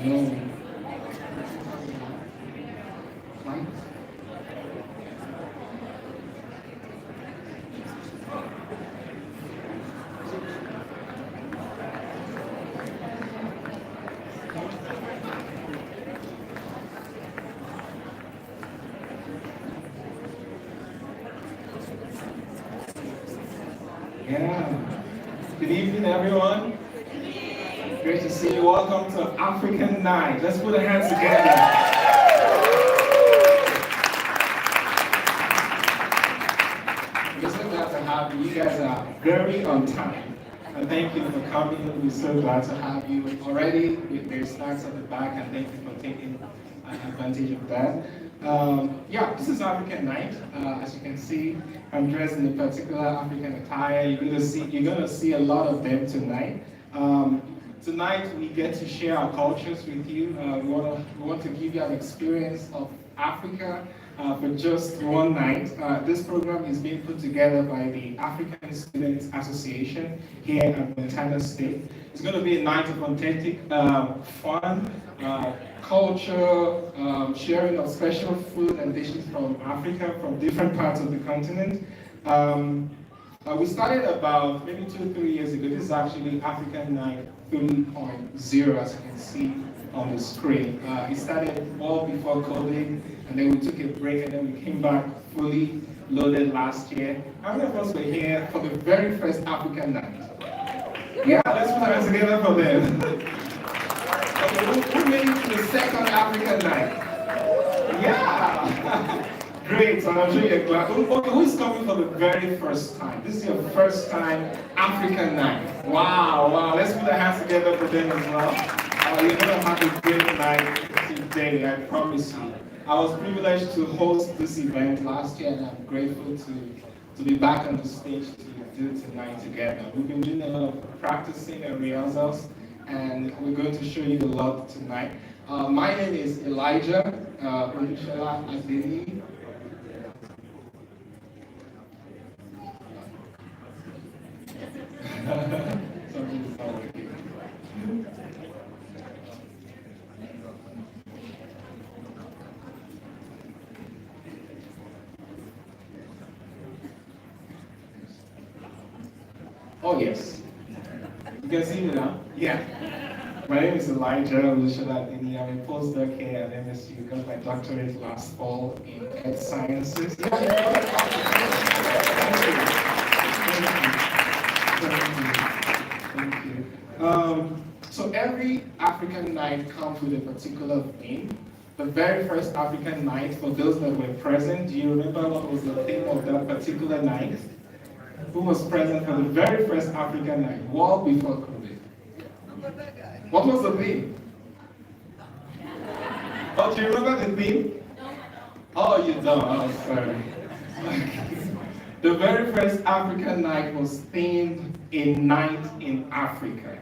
No. Mike? Yeah. Good evening, everyone. Great to see you. Welcome to African Night. Let's put our hands together. We're so glad to have you. You guys are very on time. And thank you for coming. We're so glad to have you already. There's snacks at the back, and thank you for taking advantage of that. Yeah, this is African Night. As you can see, I'm dressed in a particular African attire. You're gonna see a lot of them tonight. Tonight we get to share our cultures with you. We want to give you an experience of Africa for just one night. This program is being put together by the African Students Association here at Montana State. It's going to be a night of authentic fun, culture, sharing of special food and dishes from Africa, from different parts of the continent. We started about maybe 2-3 years ago. This is actually African Night 3.0, as you can see on the screen. It started well before COVID, and then we took a break, and then we came back fully loaded last year. How many of us were here for the very first African Night? Yeah, let's put our hands together for them. Okay, who made it to the second African Night? Yeah! Great, so I'm sure you're glad. Okay, who's coming for the very first time? This is your first time African Night. Wow, let's put our hands together for them as well. You're gonna have a great night today, I promise you. I was privileged to host this event last year, and I'm grateful to be back on the stage to do tonight together. We've been doing a lot of practicing and rehearsals, and we're going to show you a lot tonight. My name is Elijah Olushola Adeni. Oh yes, you can see me now? Yeah. My name is Elijah Olushola Adeni. I'm a postdoc here at MSU. Got my doctorate last fall in Earth Sciences. Thank you. So every African night comes with a particular theme. The very first African night, for those that were present, do you remember what was the theme of that particular night? Who was present for the very first African night, well before COVID? What was the theme? Oh, do you remember the theme? Oh, you don't. Oh, sorry. The very first African night was themed A Night in Africa.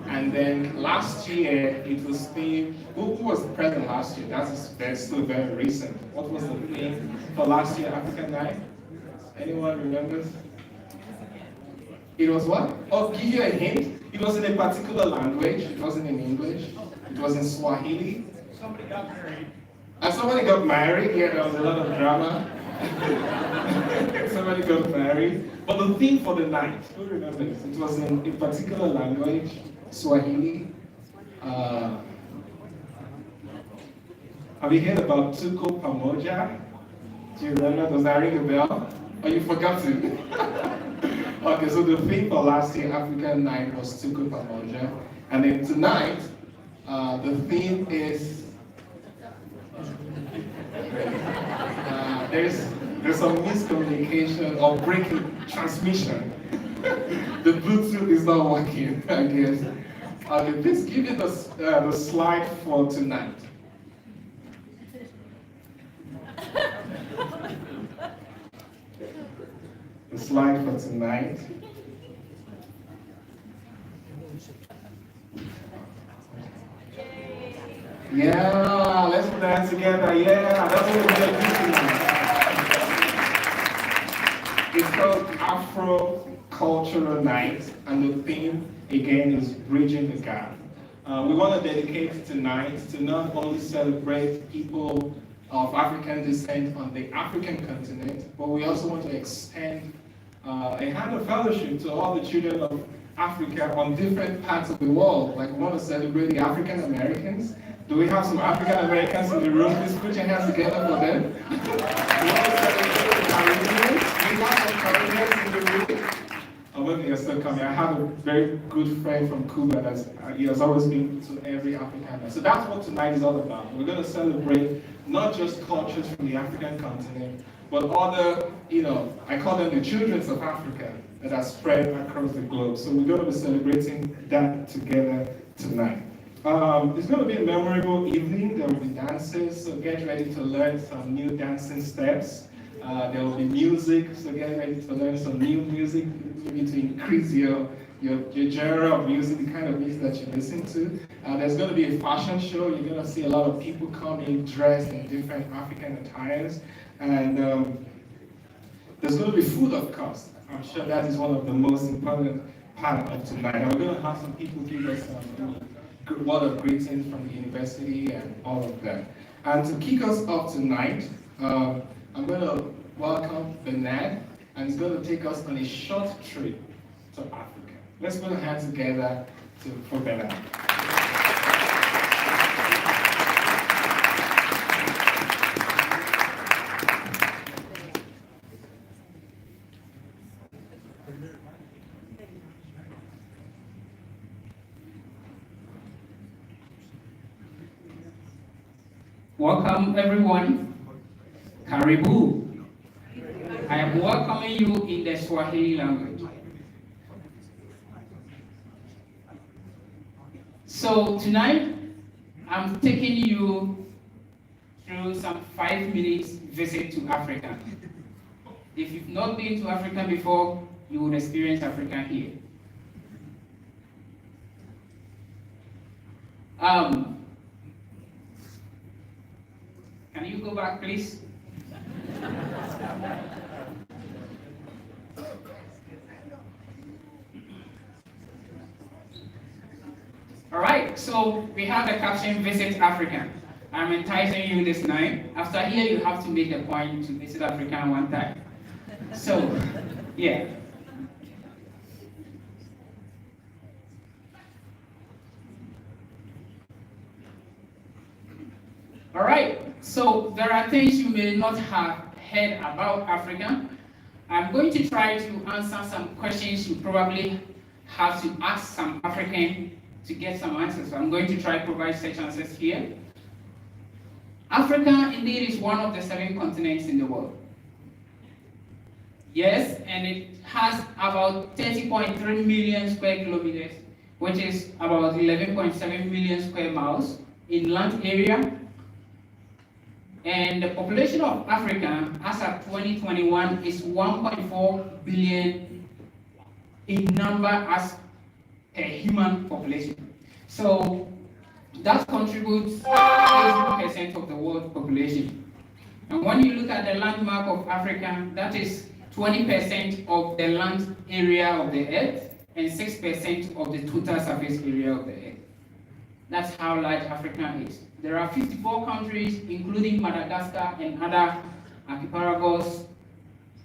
And then last year, it was themed, who was present last year? That's still very recent. What was the theme for last year African night? Anyone remembers? It was what? Oh, give you a hint. It was in a particular language. It wasn't in English. It was in Swahili. Somebody got married. And somebody got married. Yeah, there was a lot of drama. Somebody got married. But the theme for the night, who remembers? It was in a particular language, Swahili. Have you heard about Tuko Pamoja? Do you remember? Does that ring a bell? Or you forgot to? Okay, so the theme for last year African Night was Tuko Pamoja. And then tonight, the theme is there's some miscommunication or breaking transmission. The Bluetooth is not working, I guess. Okay, please give me the slide for tonight. The slide for tonight. Yeah, let's put that together. Yeah, that's what we're going to do tonight. It's called Afro Cultural Night, and the theme again is bridging the gap. We want to dedicate tonight to not only celebrate people of African descent on the African continent, but we also want to extend a hand of fellowship to all the children of Africa on different parts of the world. Like we want to celebrate the African Americans. Do we have some African Americans in the room? Please put your hands together for them. We want to celebrate the Caribbeans. We have some Caribbeans in the room. Oh, maybe you're still coming. I have a very good friend from Cuba that's he has always been to every African. So that's what tonight is all about. We're going to celebrate not just cultures from the African continent, but other, I call them the children of Africa that are spread across the globe. So we're going to be celebrating that together tonight. It's going to be a memorable evening. There will be dances, so get ready to learn some new dancing steps. There will be music, so get ready to learn some new music, maybe to increase your genre of music, the kind of music that you listen to. There's going to be a fashion show. You're going to see a lot of people coming dressed in different African attires. And there's going to be food, of course. I'm sure that is one of the most important part of tonight. And we're going to have some people give us a word of greetings from the university and all of that. And to kick us off tonight, I'm going to welcome Bernard, and he's going to take us on a short trip to Africa. Let's put our hands together for Bernard. Welcome everyone. Karibu. I am welcoming you in the Swahili language. So tonight, I'm taking you through some 5 minutes visit to Africa. If you've not been to Africa before, you will experience Africa here. Can you go back, please? All right, so we have the caption, Visit Africa. I'm enticing you this night. After here, you have to make a point to visit Africa one time. So, yeah. All right, so there are things you may not have heard about Africa. I'm going to try to answer some questions you probably have to ask some African to get some answers. So I'm going to try to provide such answers here. Africa indeed is one of the 7 continents in the world. Yes, and it has about 30.3 million square kilometers, which is about 11.7 million square miles in land area. And the population of Africa as of 2021 is 1.4 billion in number as a human population. So that contributes 80% of the world population. And when you look at the landmark of Africa, that is 20% of the land area of the earth and 6% of the total surface area of the earth. That's how large Africa is. There are 54 countries, including Madagascar and other archipelagos,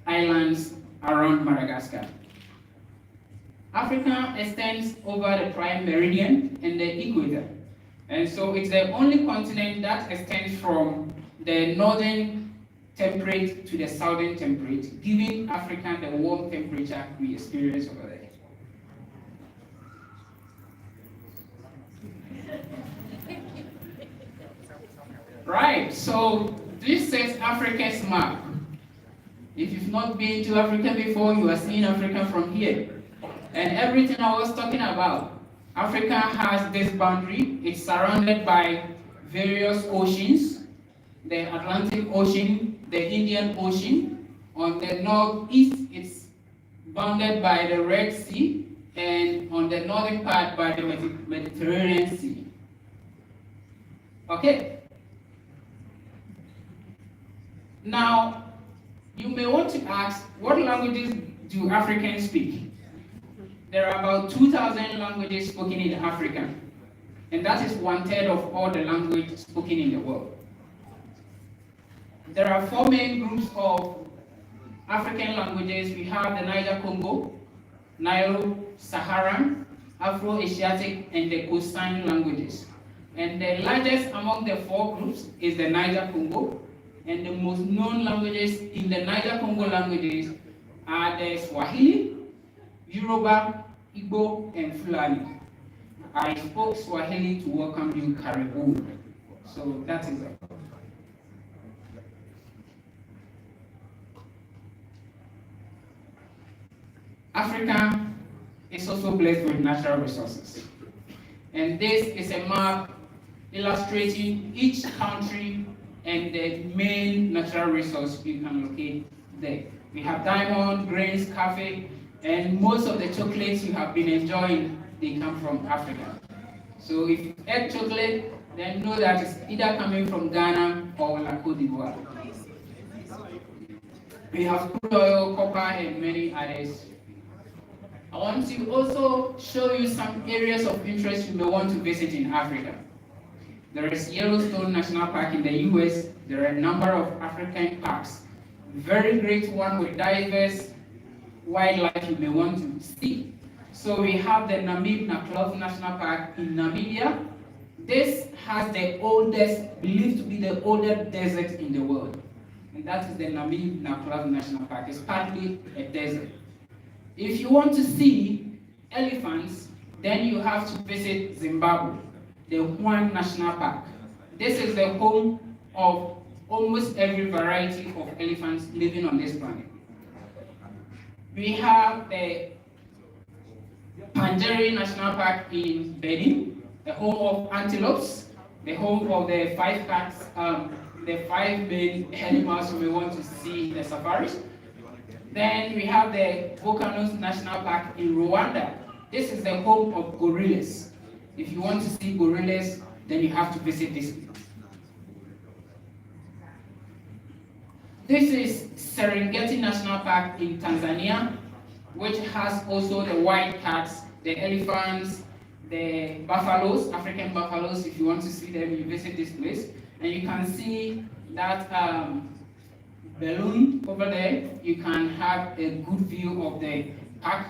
islands around Madagascar. Africa extends over the prime meridian and the equator. And so it's the only continent that extends from the northern temperate to the southern temperate, giving Africa the warm temperature we experience over there. Right, so this says Africa's map. If you've not been to Africa before, you are seeing Africa from here. And everything I was talking about, Africa has this boundary. It's surrounded by various oceans, the Atlantic Ocean, the Indian Ocean. On the northeast, it's bounded by the Red Sea, and on the northern part by the Mediterranean Sea. Okay. Now, you may want to ask, what languages do Africans speak? There are about 2,000 languages spoken in Africa. and that is 1/3 of all the language spoken in the world. There are 4 main groups of African languages. We have the Niger-Congo, Nilo-Saharan, Afro-Asiatic, and the Coastline languages. And the largest among the 4 groups is the Niger-Congo, and the most known languages in the Niger-Congo languages are the Swahili, Yoruba, Igbo, and Fulani. I spoke Swahili to welcome you, Karibu. So that is it. Africa is also blessed with natural resources. And this is a map illustrating each country and the main natural resource you can locate there. We have diamond, grains, coffee, and most of the chocolates you have been enjoying, they come from Africa. So if you eat chocolate, then know that it's either coming from Ghana or La Côte d'Ivoire. We have crude oil, copper, and many others. I want to also show you some areas of interest you may want to visit in Africa. There is Yellowstone National Park in the US. There are a number of African parks. Very great one with diverse wildlife you may want to see. So we have the Namib-Naukluft National Park in Namibia. This has the oldest, believed to be the oldest desert in the world. And that is the Namib-Naukluft National Park. It's partly a desert. If you want to see elephants, then you have to visit Zimbabwe, the Juan National Park. This is the home of almost every variety of elephants living on this planet. We have the Pangeri National Park in Benin, the home of antelopes, the home of the 5 cats, the 5 main animals you may want to see in the safaris. Then we have the Volcanoes National Park in Rwanda. This is the home of gorillas. If you want to see gorillas, then you have to visit this place. This is Serengeti National Park in Tanzania, which has also the wild cats, the elephants, the buffaloes, African buffaloes. If you want to see them, you visit this place. And you can see that balloon over there. You can have a good view of the park.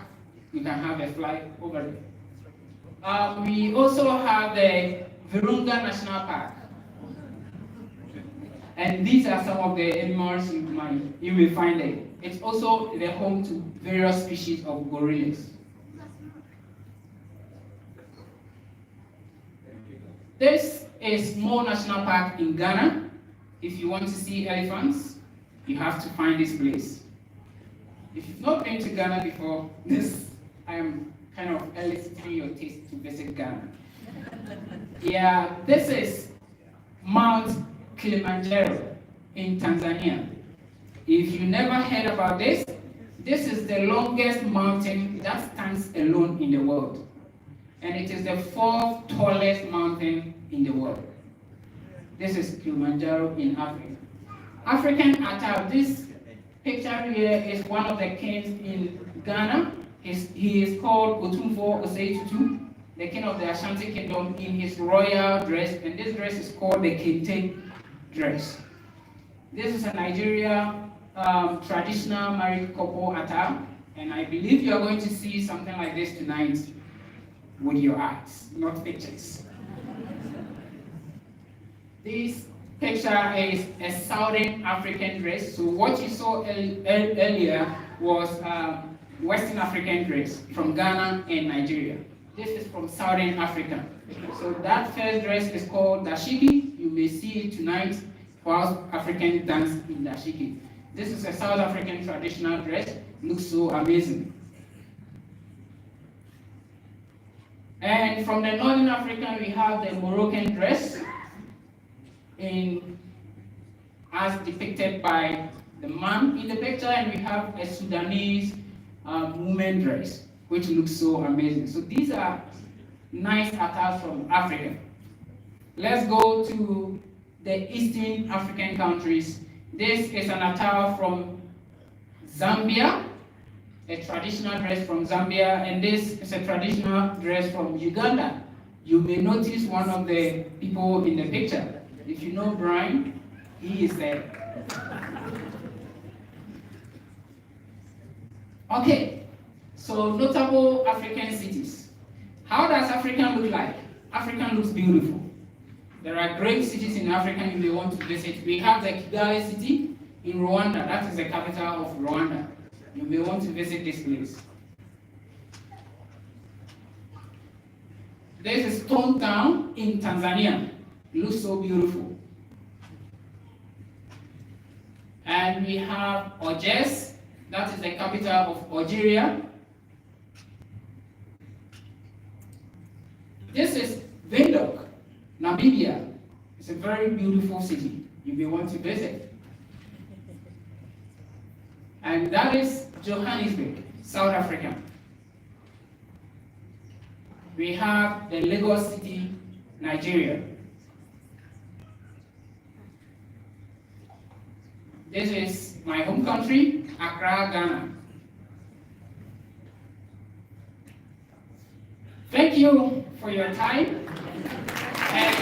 You can have a flight over there. We also have the Virunga National Park. And these are some of the animals you will find there. It's also the home to various species of gorillas. This is Mo National Park in Ghana. If you want to see elephants, you have to find this place. If you've not been to Ghana before, I am kind of eliciting your taste to visit Ghana. Yeah, this is Mount Kilimanjaro in Tanzania. If you never heard about this, this is the longest mountain that stands alone in the world. And it is the 4th tallest mountain in the world. This is Kilimanjaro in Africa. African attire. This picture here is one of the kings in Ghana. He is called Otumfo Osei Tutu, the king of the Ashanti Kingdom, in his royal dress, and this dress is called the kente dress. This is a Nigeria traditional married couple attire, and I believe you are going to see something like this tonight with your eyes, not pictures. This picture is a Southern African dress. So what you saw earlier was Western African dress from Ghana and Nigeria. This is from Southern Africa. So that first dress is called dashiki. You may see it tonight whilst Africans dance in dashiki. This is a South African traditional dress. Looks so amazing. And from the Northern Africa, we have the Moroccan dress, as depicted by the man in the picture, and we have a Sudanese woman dress, which looks so amazing. So these are nice attires from Africa. Let's go to the Eastern African countries. This is an attire from Zambia, a traditional dress from Zambia, and this is a traditional dress from Uganda. You may notice one of the people in the picture. If you know Brian, he is there. Okay, so notable African cities. How does Africa look like? Africa looks beautiful. There are great cities in Africa if you want to visit. We have the Kigali city in Rwanda. That is the capital of Rwanda. You may want to visit this place. There's a stone town in Tanzania. It looks so beautiful. And we have Algiers. That is the capital of Algeria. This is Windhoek, Namibia. It's a very beautiful city. You may want to visit. And that is Johannesburg, South Africa. We have the Lagos city, Nigeria. This is my home country, Accra, Ghana. Thank you for your time. And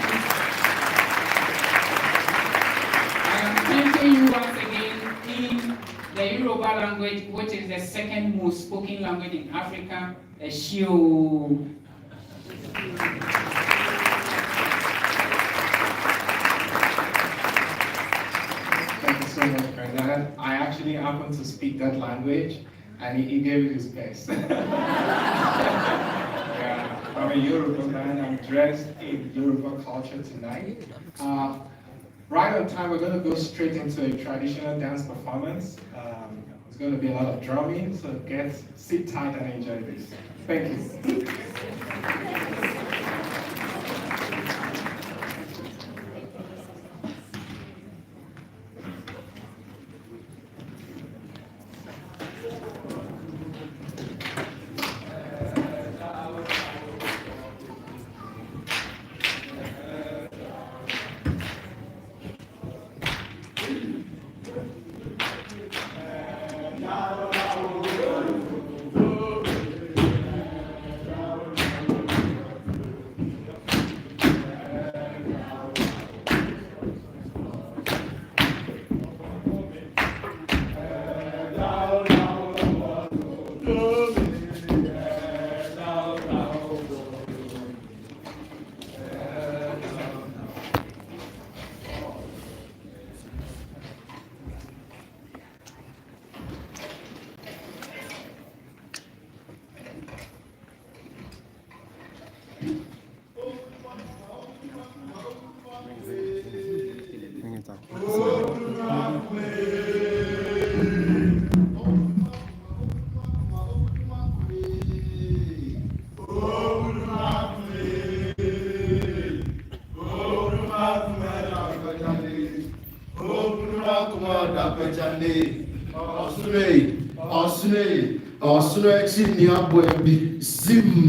I am thanking you once again in the Yoruba language, which is the second most spoken language in Africa, Eshio. Thank you so much for that. I actually happen to speak that language, and he gave it his best. Yeah, I'm a Yoruba man. I'm dressed in Yoruba culture tonight. Right on time, we're going to go straight into a traditional dance performance. It's going to be a lot of drumming, so sit tight and enjoy this. Thank you. Zim.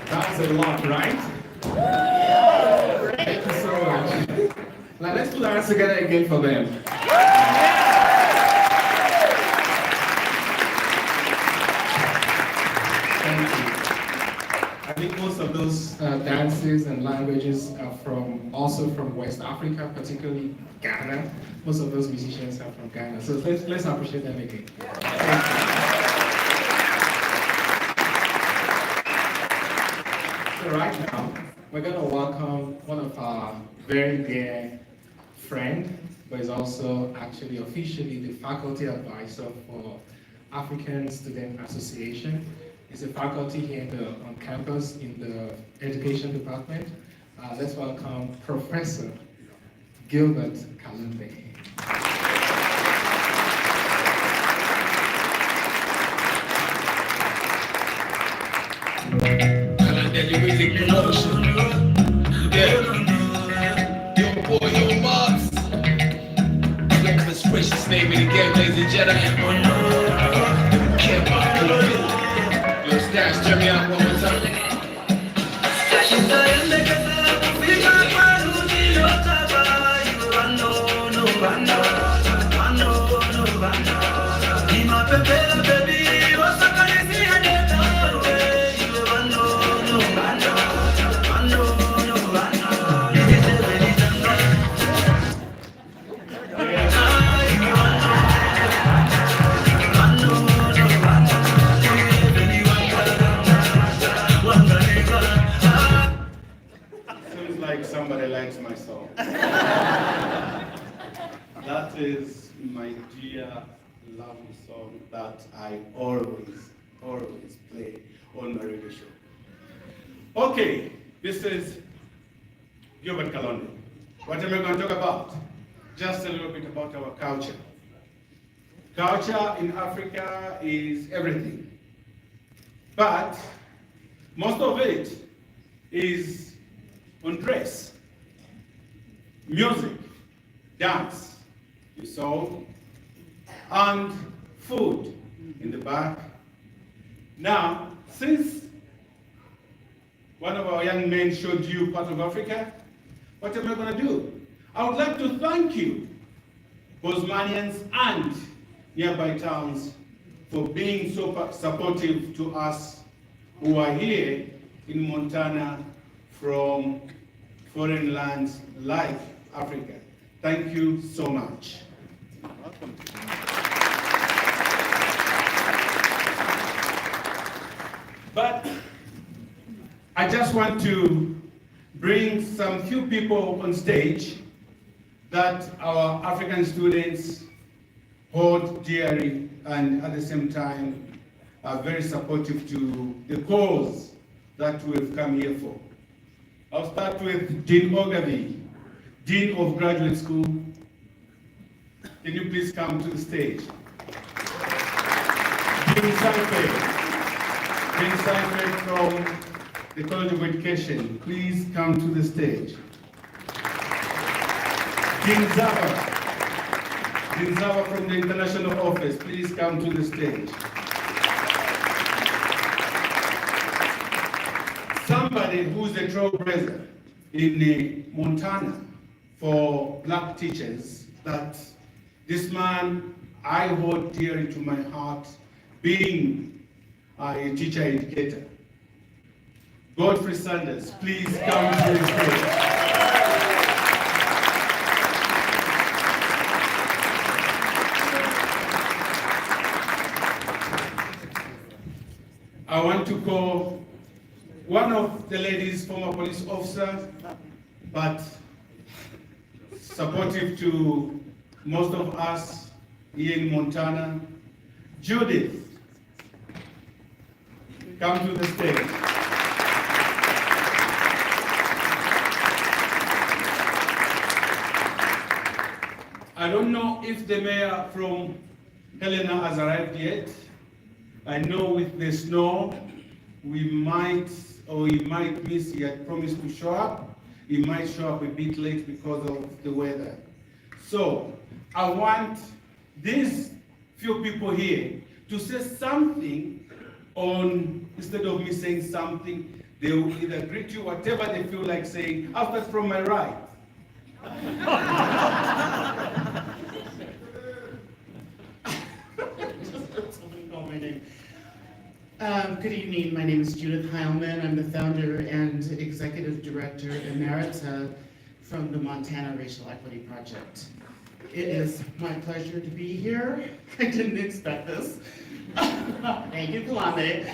That's a lot, right? Thank you so much. Now let's put our hands together again for them. Thank you. I think most of those dances and languages are also from West Africa, particularly Ghana. Most of those musicians are from Ghana. So let's appreciate them again. Thank you. So right now, we're going to welcome one of our very dear friend, but is also actually officially the faculty advisor for African Student Association. He's a faculty here on campus in the education department. Let's welcome Professor Gilbert Kalumbe. Your music emotion. Yeah. Your boy, your boss. Your most precious name in the game, ladies and gentlemen. Can't buy it. Your stats, turn me out one more time. Seems like somebody likes my song. That is my dear, lovely song that I always play on my radio show. Okay, this is Gilbert Kalumbe. What am I going to talk about? Just a little bit about our culture. Culture in Africa is everything. But most of it is on dress, music, dance, you saw, and food in the back. Now, since one of our young men showed you part of Africa, what am I going to do? I would like to thank you, Bosmanians and nearby towns, for being so supportive to us who are here in Montana from foreign lands like Africa. Thank you so much. Welcome. But I just want to bring some few people on stage that our African students hold dearly and at the same time are very supportive to the cause that we've come here for. I'll start with Dean Ogavi, Dean of Graduate School. Can you please come to the stage? Dean Sanford from the College of Education, please come to the stage. Dean Zava from the International Office, please come to the stage. Somebody who's a trailblazer in Montana for black teachers, that this man I hold dearly to my heart, being a teacher educator. Godfrey Sanders, please come to the stage. I want to call one of the ladies, former police officer, but supportive to most of us here in Montana, Judith. Come to the stage. I don't know if the mayor from Helena has arrived yet. I know with the snow, we might miss. He had promised to show up. He might show up a bit late because of the weather. So I want these few people here to say something on, instead of me saying something, they will either greet you, whatever they feel like saying. I'll start from my right. Good evening, my name is Judith Heilman. I'm the founder and executive director emerita from the Montana Racial Equity Project. It is my pleasure to be here. I didn't expect this. Thank you, Kalame.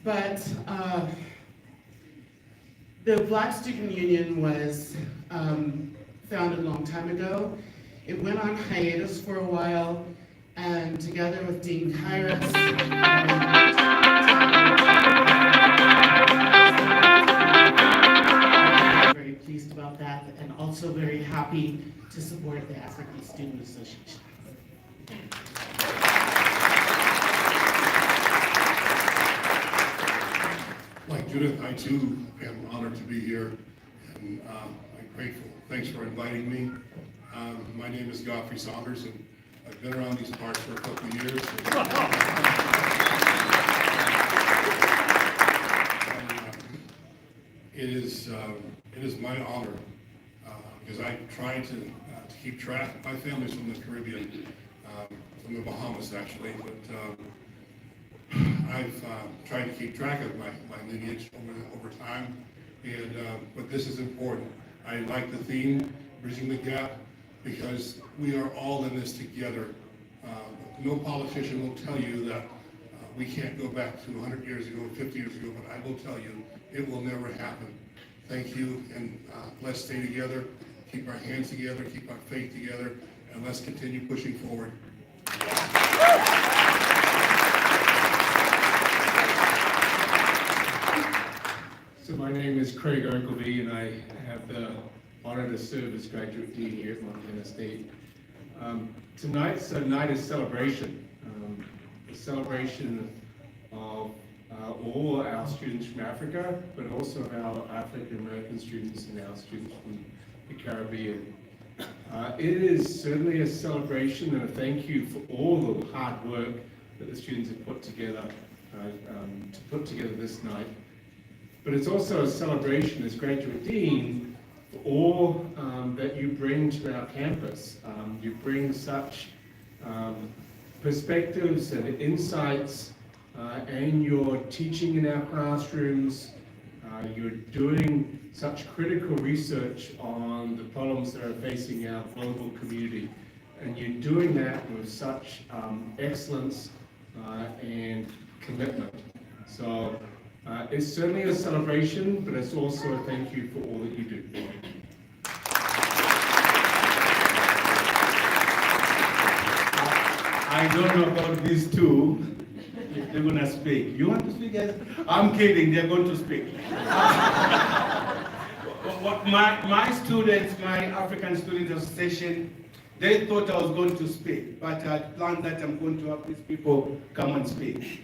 But the Black Student Union was founded a long time ago. It went on hiatus for a while, and together with Dean Kairos, I'm very pleased about that, and also very happy to support the African Student Association. Like Judith, I too am honored to be here, and I'm grateful. Thanks for inviting me. My name is Godfrey Saunders, and I've been around these parts for a couple of years. It is my honor, because I try to keep track. My family's from the Caribbean, from the Bahamas actually, but I've tried to keep track of my lineage over time, and but this is important. I like the theme, Bridging the Gap, because we are all in this together. No politician will tell you that we can't go back to 100 years ago, 50 years ago, but I will tell you, it will never happen. Thank you, and let's stay together, keep our hands together, keep our faith together, and let's continue pushing forward. So my name is Craig Ogilvie, and I have the honor to serve as graduate dean here at Montana State. Tonight's a night of celebration, a celebration of all our students from Africa, but also our African American students and our students from the Caribbean. It is certainly a celebration and a thank you for all the hard work that the students have put together to put together this night. But it's also a celebration as graduate dean for all that you bring to our campus. You bring such perspectives and insights, and you're teaching in our classrooms. You're doing such critical research on the problems that are facing our global community. And you're doing that with such excellence and commitment. So it's certainly a celebration, but it's also a thank you for all that you do. I don't know about these two, if they're gonna speak. You want to speak, guys? I'm kidding, they're going to speak. My students, my African Student Association, they thought I was going to speak, but I had planned that I'm going to have these people come and speak.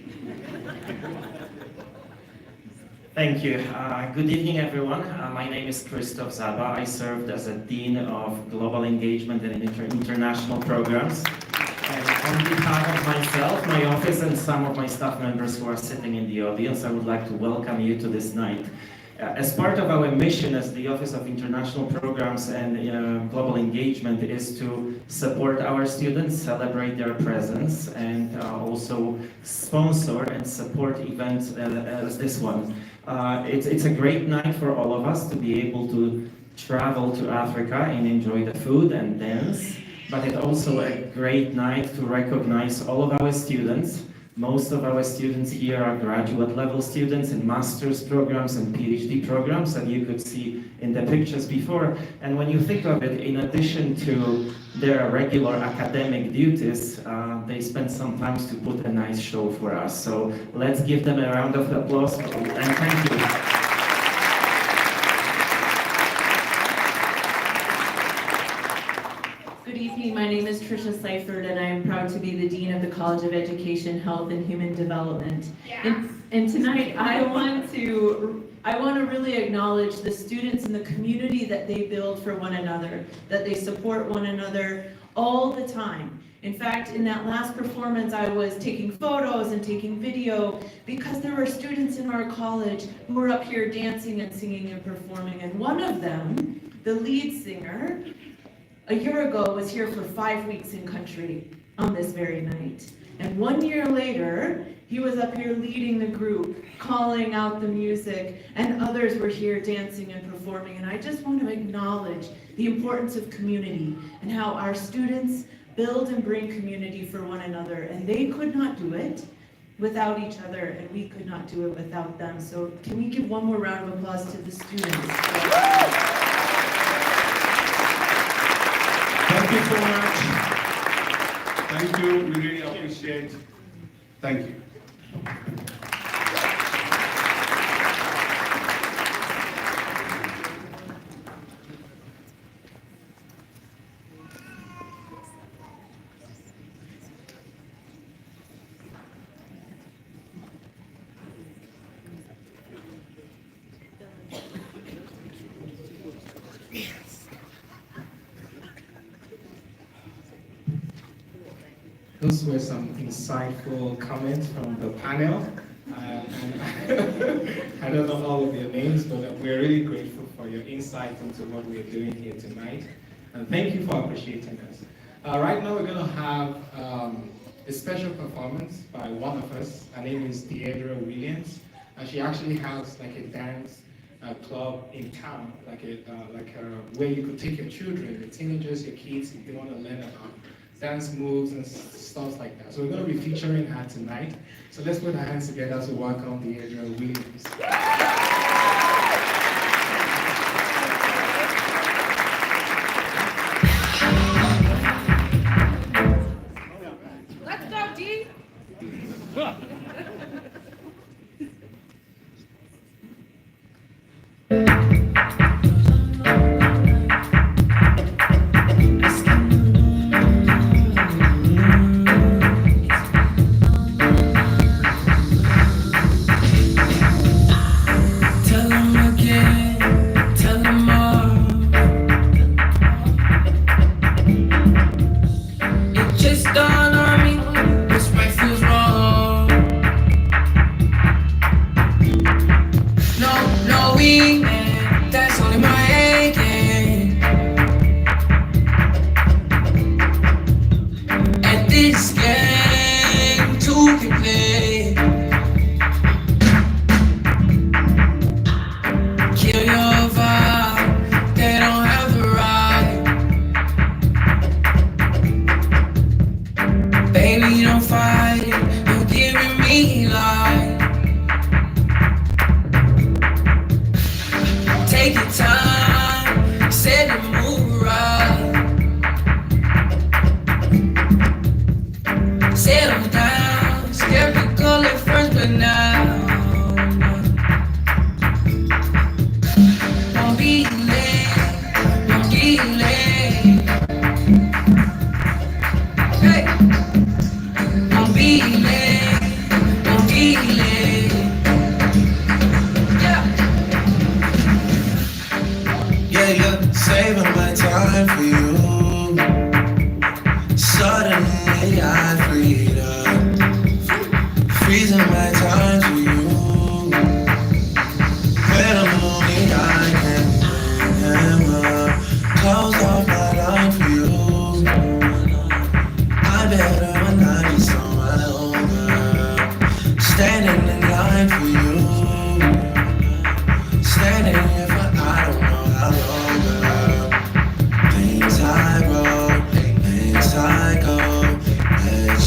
Thank you. Good evening, everyone. My name is Christoph Zaba. I served as a Dean of Global Engagement and International Programs. And on behalf of myself, my office, and some of my staff members who are sitting in the audience, I would like to welcome you to this night. As part of our mission as the Office of International Programs and Global Engagement is to support our students, celebrate their presence, and also sponsor and support events as this one. It's a great night for all of us to be able to travel to Africa and enjoy the food and dance, but it's also a great night to recognize all of our students Most of our students here are graduate level students in master's programs and PhD programs that you could see in the pictures before. And when you think of it, in addition to their regular academic duties, they spend some time to put a nice show for us. So let's give them a round of applause and thank you. Good evening, my name is Tricia Seifert and I am proud to be the Dean of the College of Education, Health and Human Development. And tonight I want to really acknowledge the students and the community that they build for one another, that they support one another all the time. In fact, in that last performance, I was taking photos and taking video because there were students in our college who were up here dancing and singing and performing. And one of them, the lead singer, a year ago was here for 5 weeks in country on this very night. And 1 year later, he was up here leading the group, calling out the music, and others were here dancing and performing. And I just want to acknowledge the importance of community and how our students build and bring community for one another. And they could not do it without each other, and we could not do it without them. So can we give one more round of applause to the students? Thank you so much. Thank you. We really appreciate it. Thank you. Those were some insightful comments from the panel. And I don't know all of your names, but we're really grateful for your insight into what we're doing here tonight. And thank you for appreciating us. Right now we're going to have a special performance by one of us. Her name is Deidre Williams. And she actually has like a dance club in town, like where you could take your children, your teenagers, your kids, if they want to learn about dance moves and stuff like that. So we're going to be featuring her tonight. So let's put our hands together to welcome Deidre Williams. Let's go, Dee!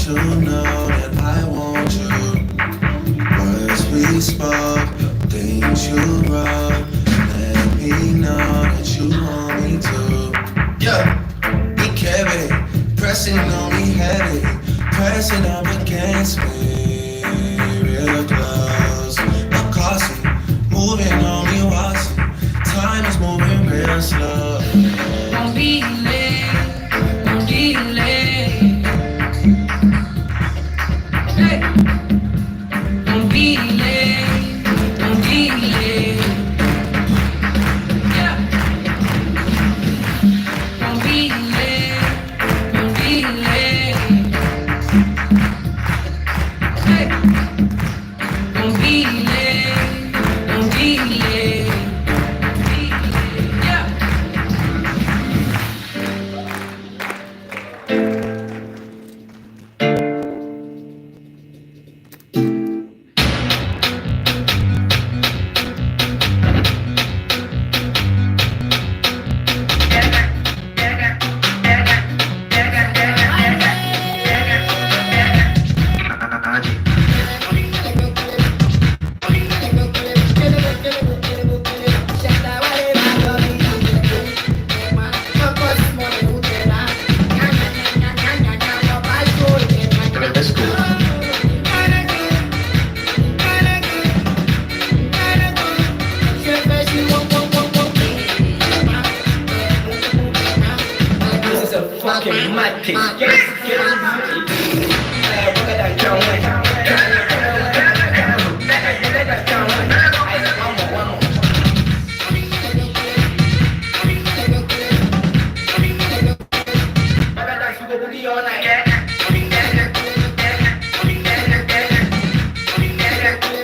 I know that I want you. we spoke, things you wrote. Let me know that you want me to. Yeah, be careful, pressing on me heavy, pressing up against me, real close. I'm causing, moving on me, watching. Time is moving real slow. Don't be late, don't be late. Hey, don't be late, don't be late. Yeah, don't be late, don't be late. Hey, don't be late, don't be late. Yeah. Fucking mad piece.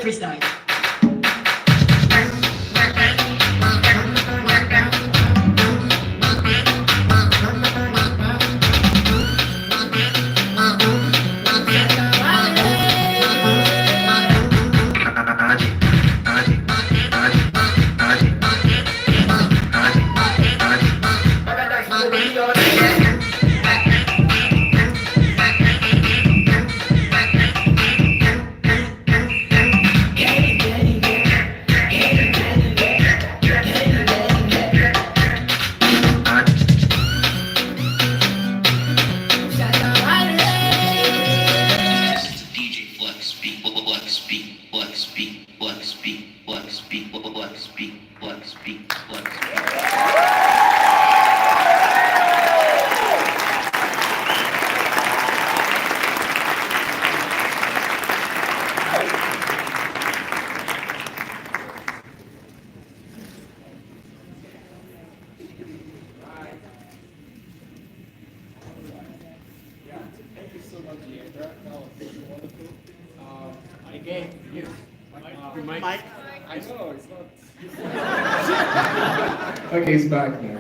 Freestyle. Again, yes. Mike? I know, it's not. Okay, it's back now.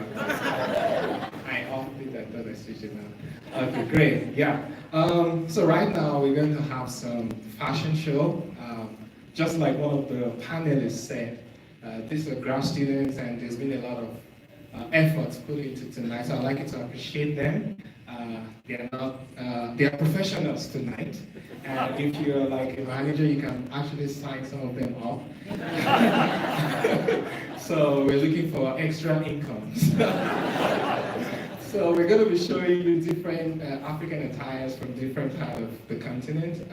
I off it, I thought I switched it now. Okay, great, yeah. So right now we're going to have some fashion show. Just like one of the panelists said, these are grad students and there's been a lot of efforts put into tonight, so I'd like you to appreciate them. They are professionals tonight. And if you're like a manager, you can actually sign some of them up. So we're looking for extra incomes. So we're going to be showing you different African attires from different parts of the continent.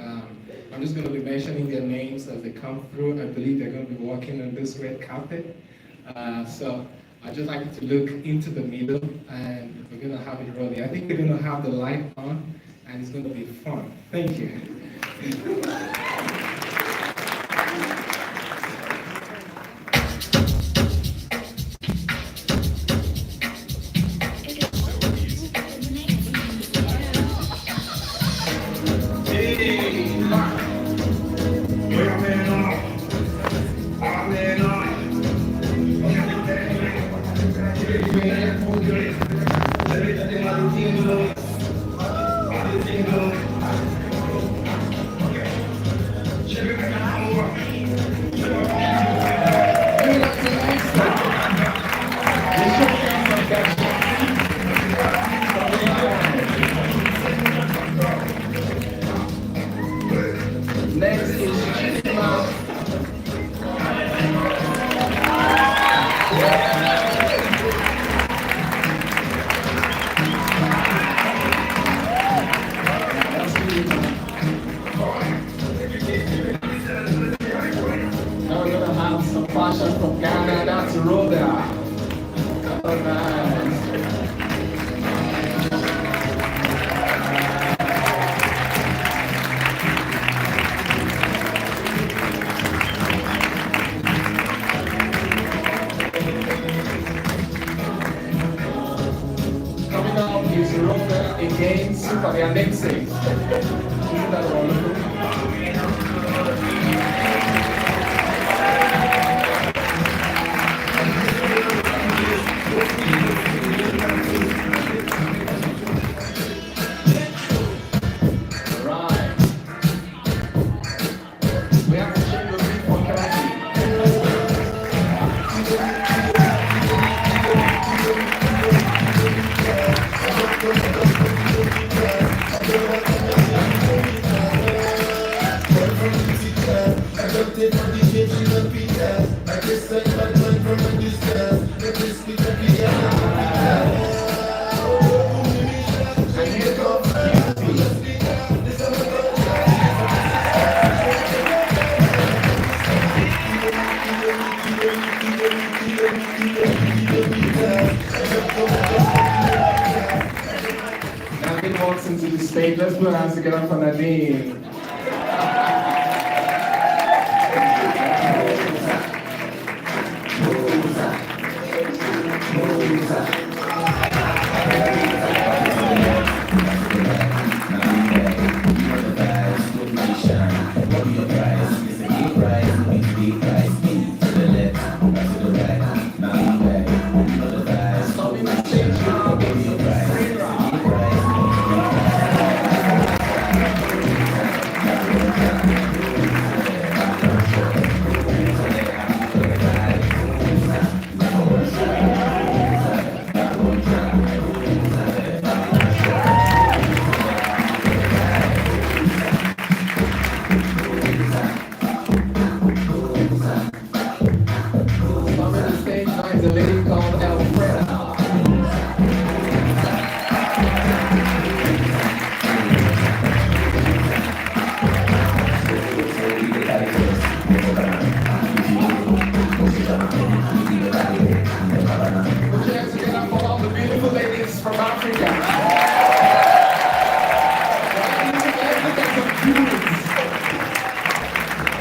I'm just going to be mentioning their names as they come through. I believe they're going to be walking on this red carpet. So I'd just like you to look into the middle and we're going to have it rolling. I think we're going to have the light on and it's going to be fun. Thank you. fashion from Ghana, that's Rhoda. Oh, nice. Coming up is Rhoda again, super their namesake. Isn't that wonderful? Right. We have to change the beat for Kathy. Nadine walks into the stage. Let's put our hands together for Nadine. Storming the stage now is Storming the stage now is a lady called Elfreda. Put your hands together for all the beautiful ladies from Africa. Look at some jewels.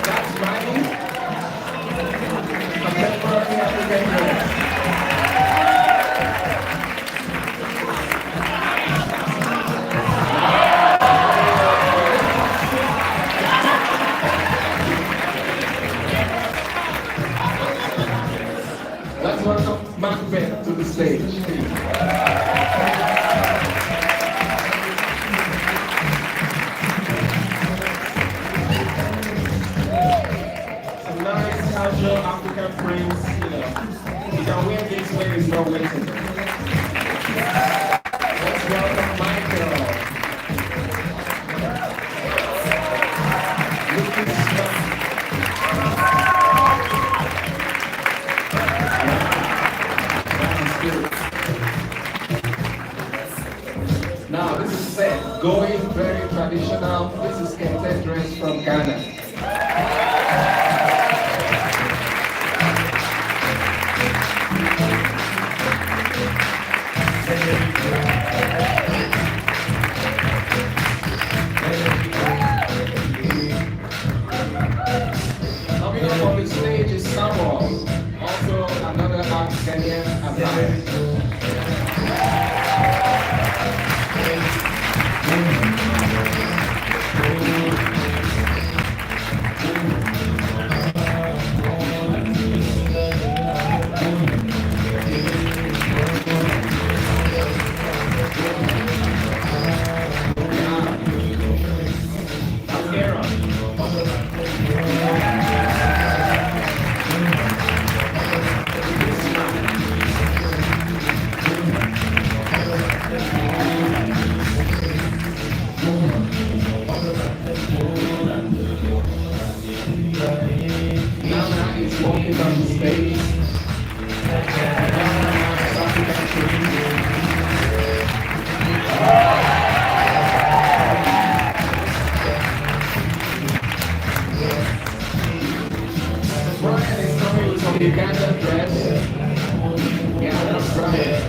That's right. Contemporary African dress. Let's welcome Macbeth to the stage. Some nice casual African prints, you can wear this when it's not waiting. Let's welcome Michael. Looking smart. Now this is set, going very traditional. This is Kente dress from Ghana. Coming up on the stage is Samuel, also another Kenyan attire. Walking on the stage. Brian is coming with some the Ghana dress. Yeah, that's right.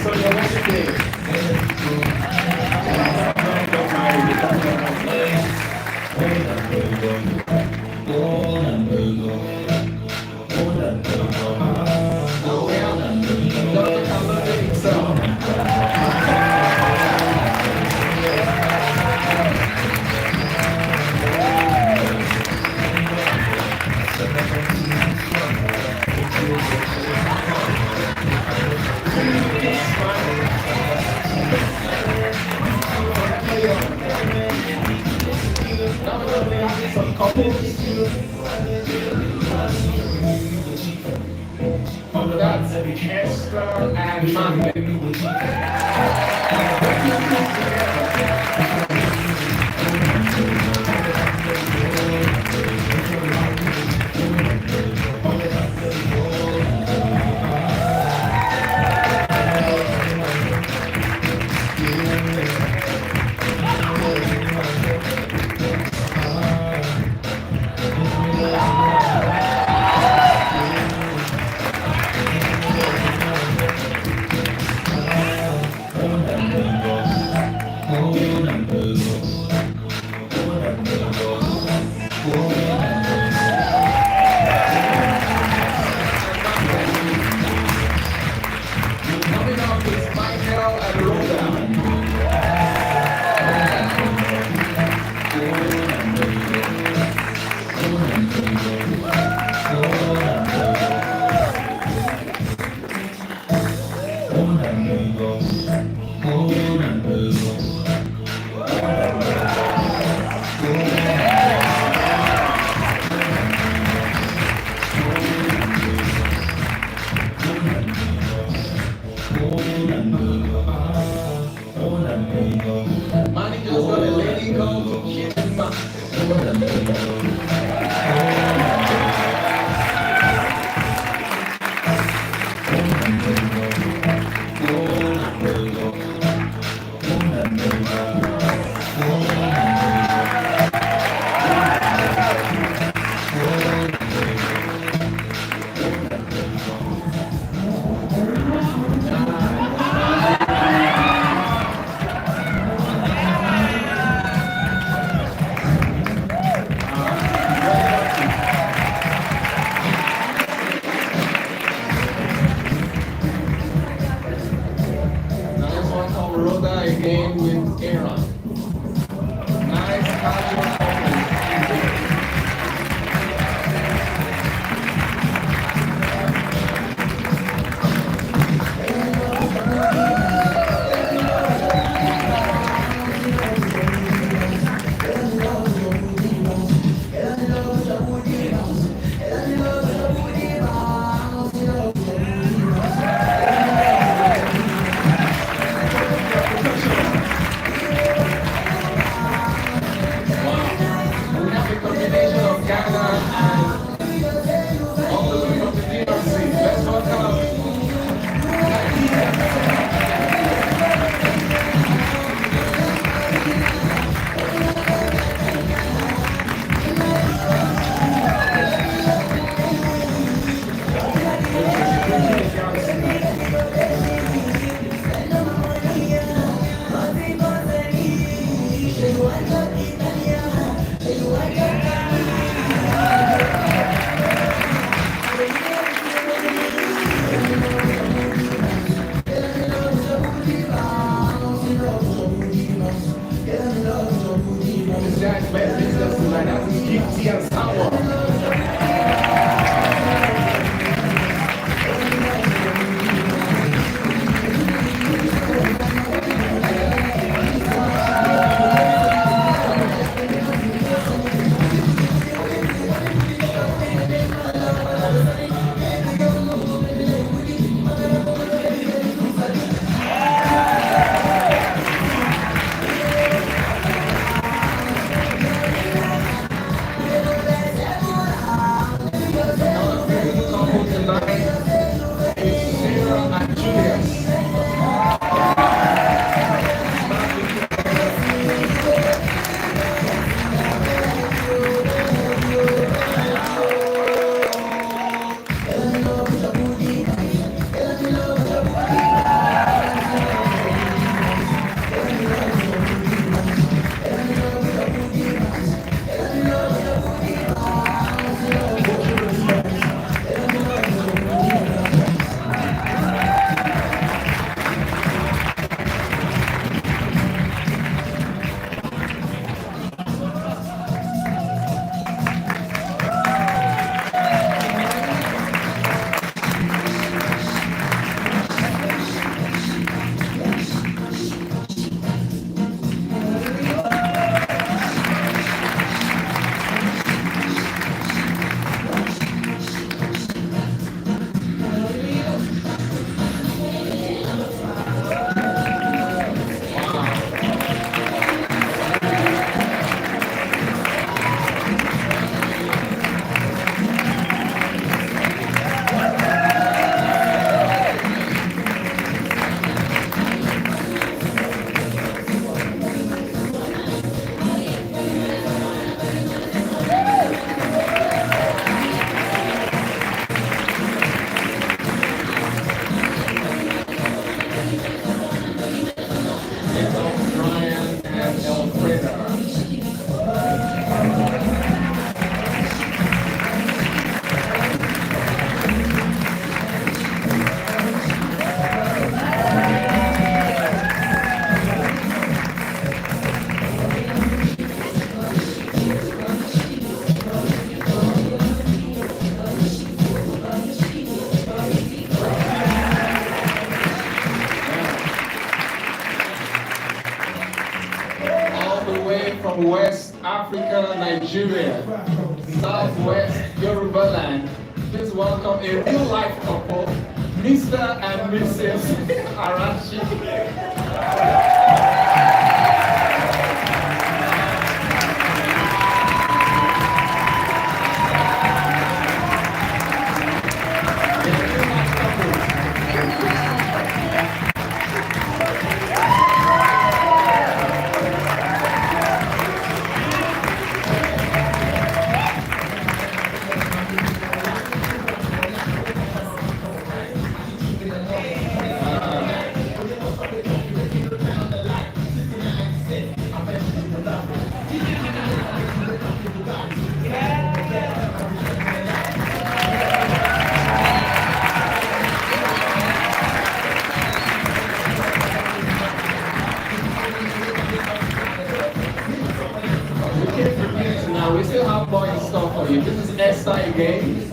So you're watching this. Some couples. That's Esther and Monday. Coming up is Michael and Rhoda. Manny just got a lady called Kidma. Now this one called Rhoda again with Aaron. Nice casual couple. We have a combination of Ghana and all the way from the DRC. Let's welcome this guy's best business tonight. That's his gift tea and sour. voices of Brian and Elfreda. All the way from West Africa, Nigeria, Southwest Yoruba land, please welcome a real life couple, Mr. and Mrs. Arashi. Now we still have more in store for you. This is Esther again.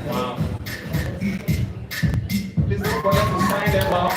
Wow. Please don't forget to sign them up.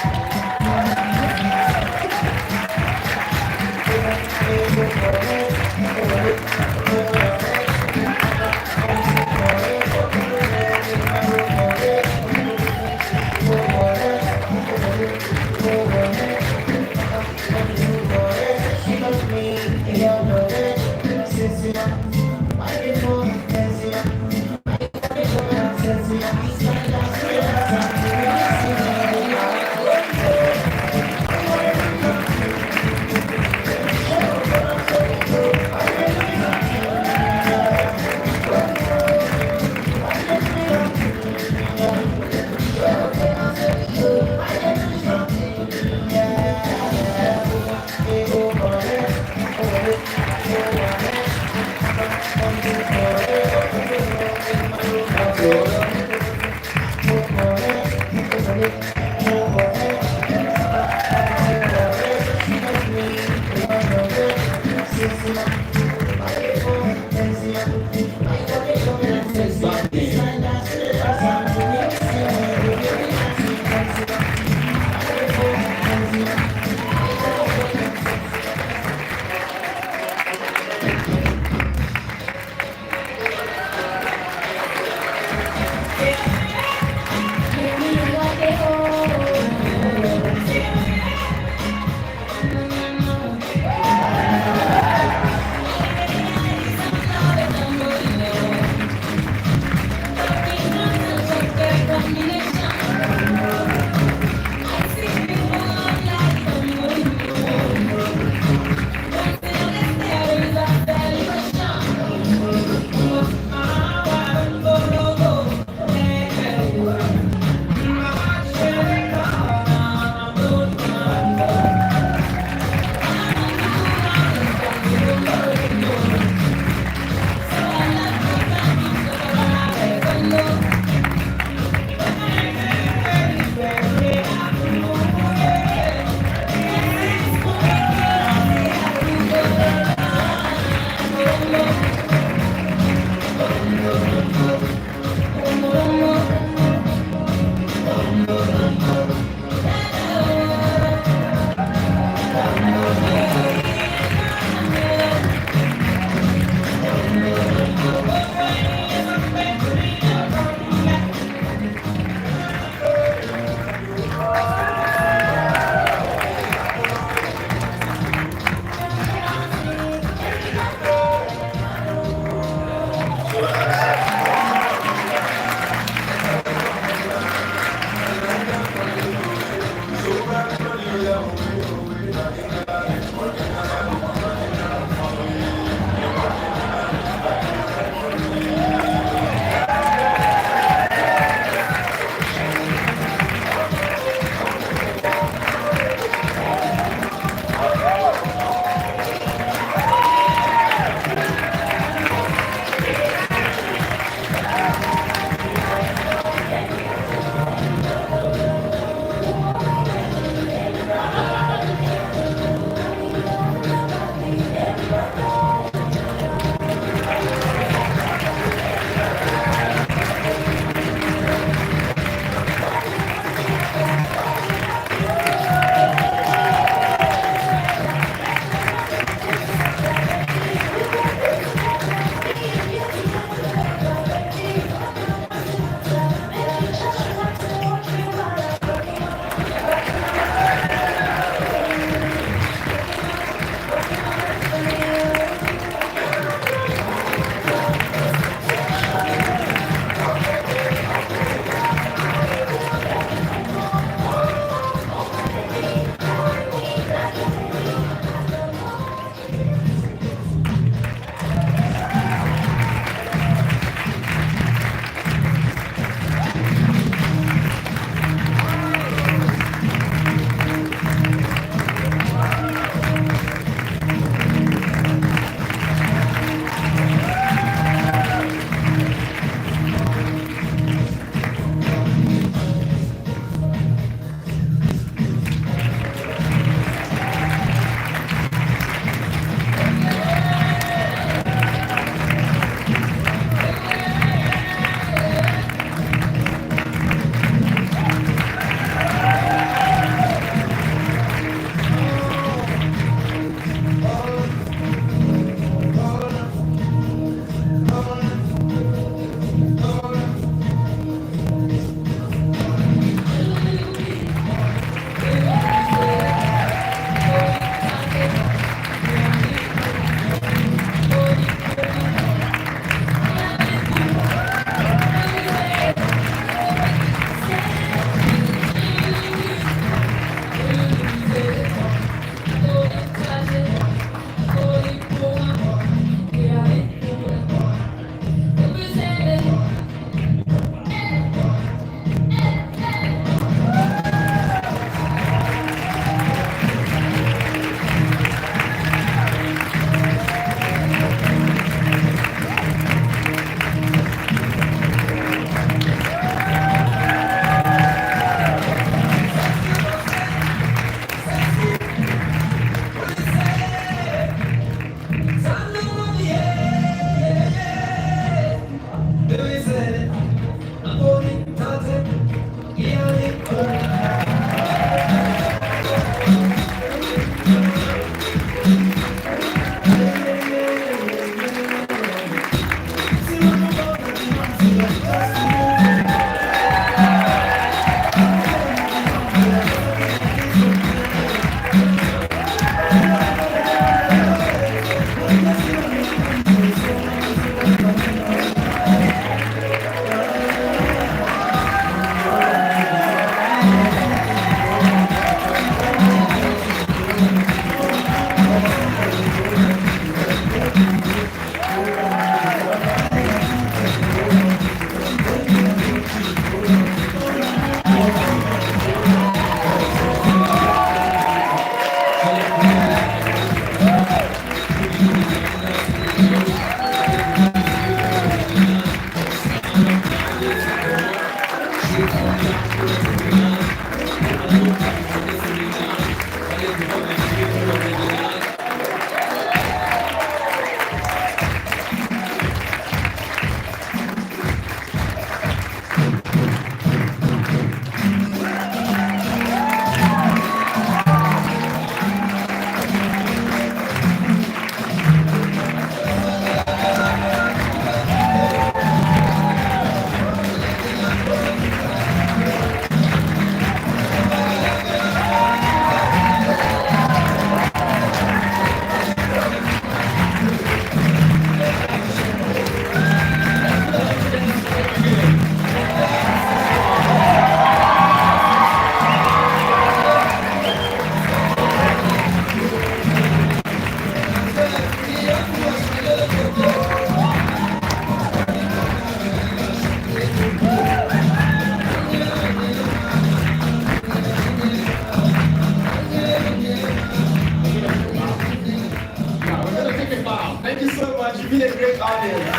much. You've been a great audience.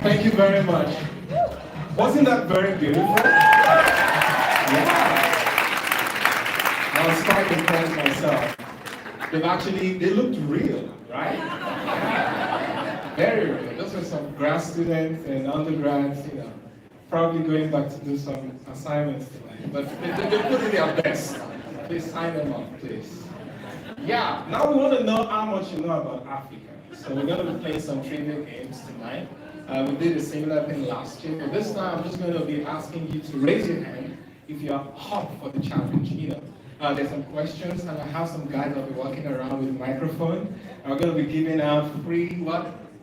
Thank you very much. Wasn't that very beautiful? Yeah. I was quite impressed myself. They looked real, right? Yeah. Very real. Those were some grad students and undergrads, probably going back to do some assignments tonight. But they put in their best. Please sign them up, please. Yeah, now we want to know how much you know about Africa. So we're going to be playing some trivia games tonight. We did a similar thing last year, but this time I'm just going to be asking you to raise your hand if you are hot for the challenge. There's some questions, and I have some guys that'll be walking around with a microphone. I'm going to be giving out free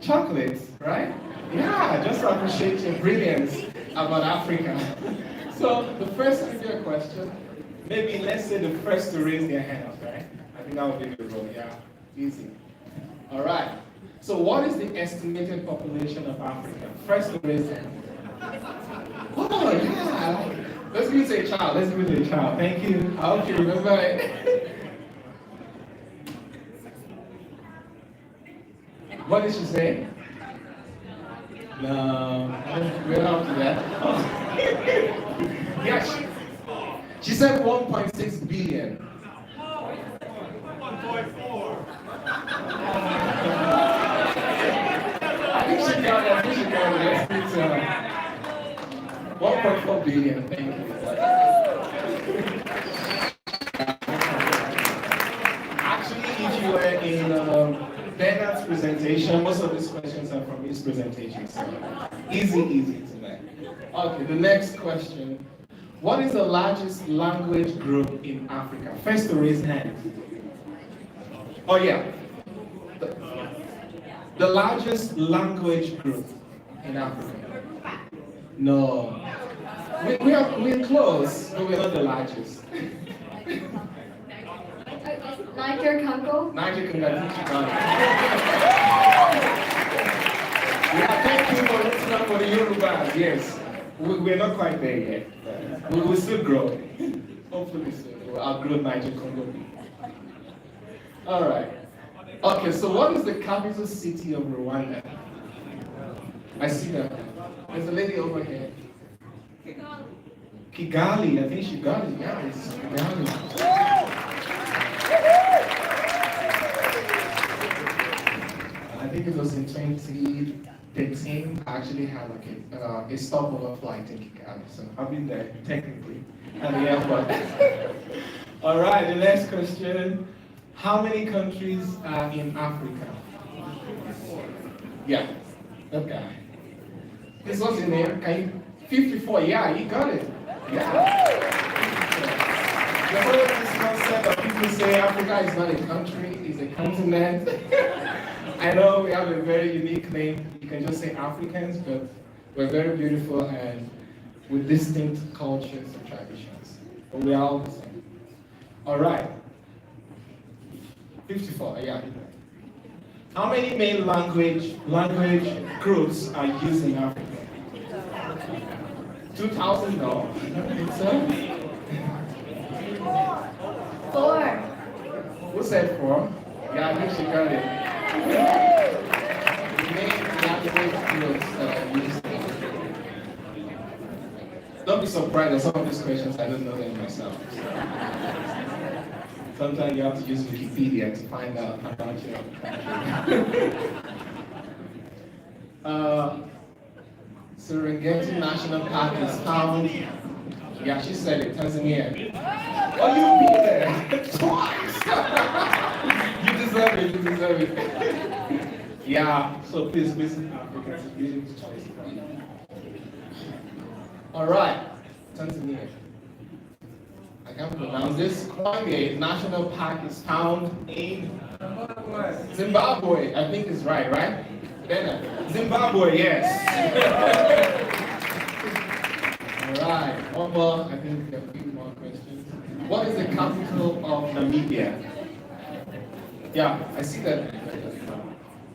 chocolates, right? Yeah, just to appreciate your brilliance about Africa. So the first trivia question, maybe let's say the first to raise their hand, right? I think that would be the rule. Yeah, easy. All right. So what is the estimated population of Africa? First to raise their hand. Oh, yeah. Let's give it a child. Let's give it a child. Thank you. I hope you remember it. What did she say? No, we're not to that. Yeah, she said 1.6 billion. 1.4. I think she got it. Let's put 1.4 billion. Thank you. Actually, if you were in Bernard's presentation, most of these questions are from his presentation. So easy tonight. Okay, the next question. What is the largest language group in Africa? First to raise hand. Oh yeah. The largest language group in Africa. No. We're close, but we're not the largest. Niger Congo? Niger Congo, I think you got it. Yeah, thank you for listening up for the Yorubas. Yes, we're not quite there yet. We will still grow. Hopefully soon. We'll outgrow Niger Congo. All right. Okay, so what is the capital city of Rwanda? I see that. There's a lady over here. Kigali, I think she got it. Yeah, it's Kigali. I think it was in 2013. I actually had like a stopover flight in Kigali, so I've been there technically at the airport. All right, the next question. How many countries are in Africa? Yeah, that guy. This was in there. Can you? 54. Yeah, you got it. Yeah. You heard this concept that people say Africa is not a country, it's a continent. I know we have a very unique name. You can just say Africans, but we're very beautiful and with distinct cultures and traditions. But we are all the same. All right. 54, yeah. How many main language groups are used in Africa? 2,000? No. I don't think so. 4. Who said 4? Yeah, I think she got it. The main language groups that are used in Africa. Don't be surprised at some of these questions, I don't know them myself. Sometimes you have to use Wikipedia to find out about your country. Serengeti National Park is found. Yeah, she said it, Tanzania. Oh, you've been there twice. You deserve it, you deserve it. Yeah, so please visit Africa. It's a beautiful choice. All right, Tanzania. I can't pronounce this. Kwange National Park is found in Zimbabwe. I think it's right? Zimbabwe, yes. All right, one more. I think we have a few more questions. What is the capital of Namibia? Yeah, I see that.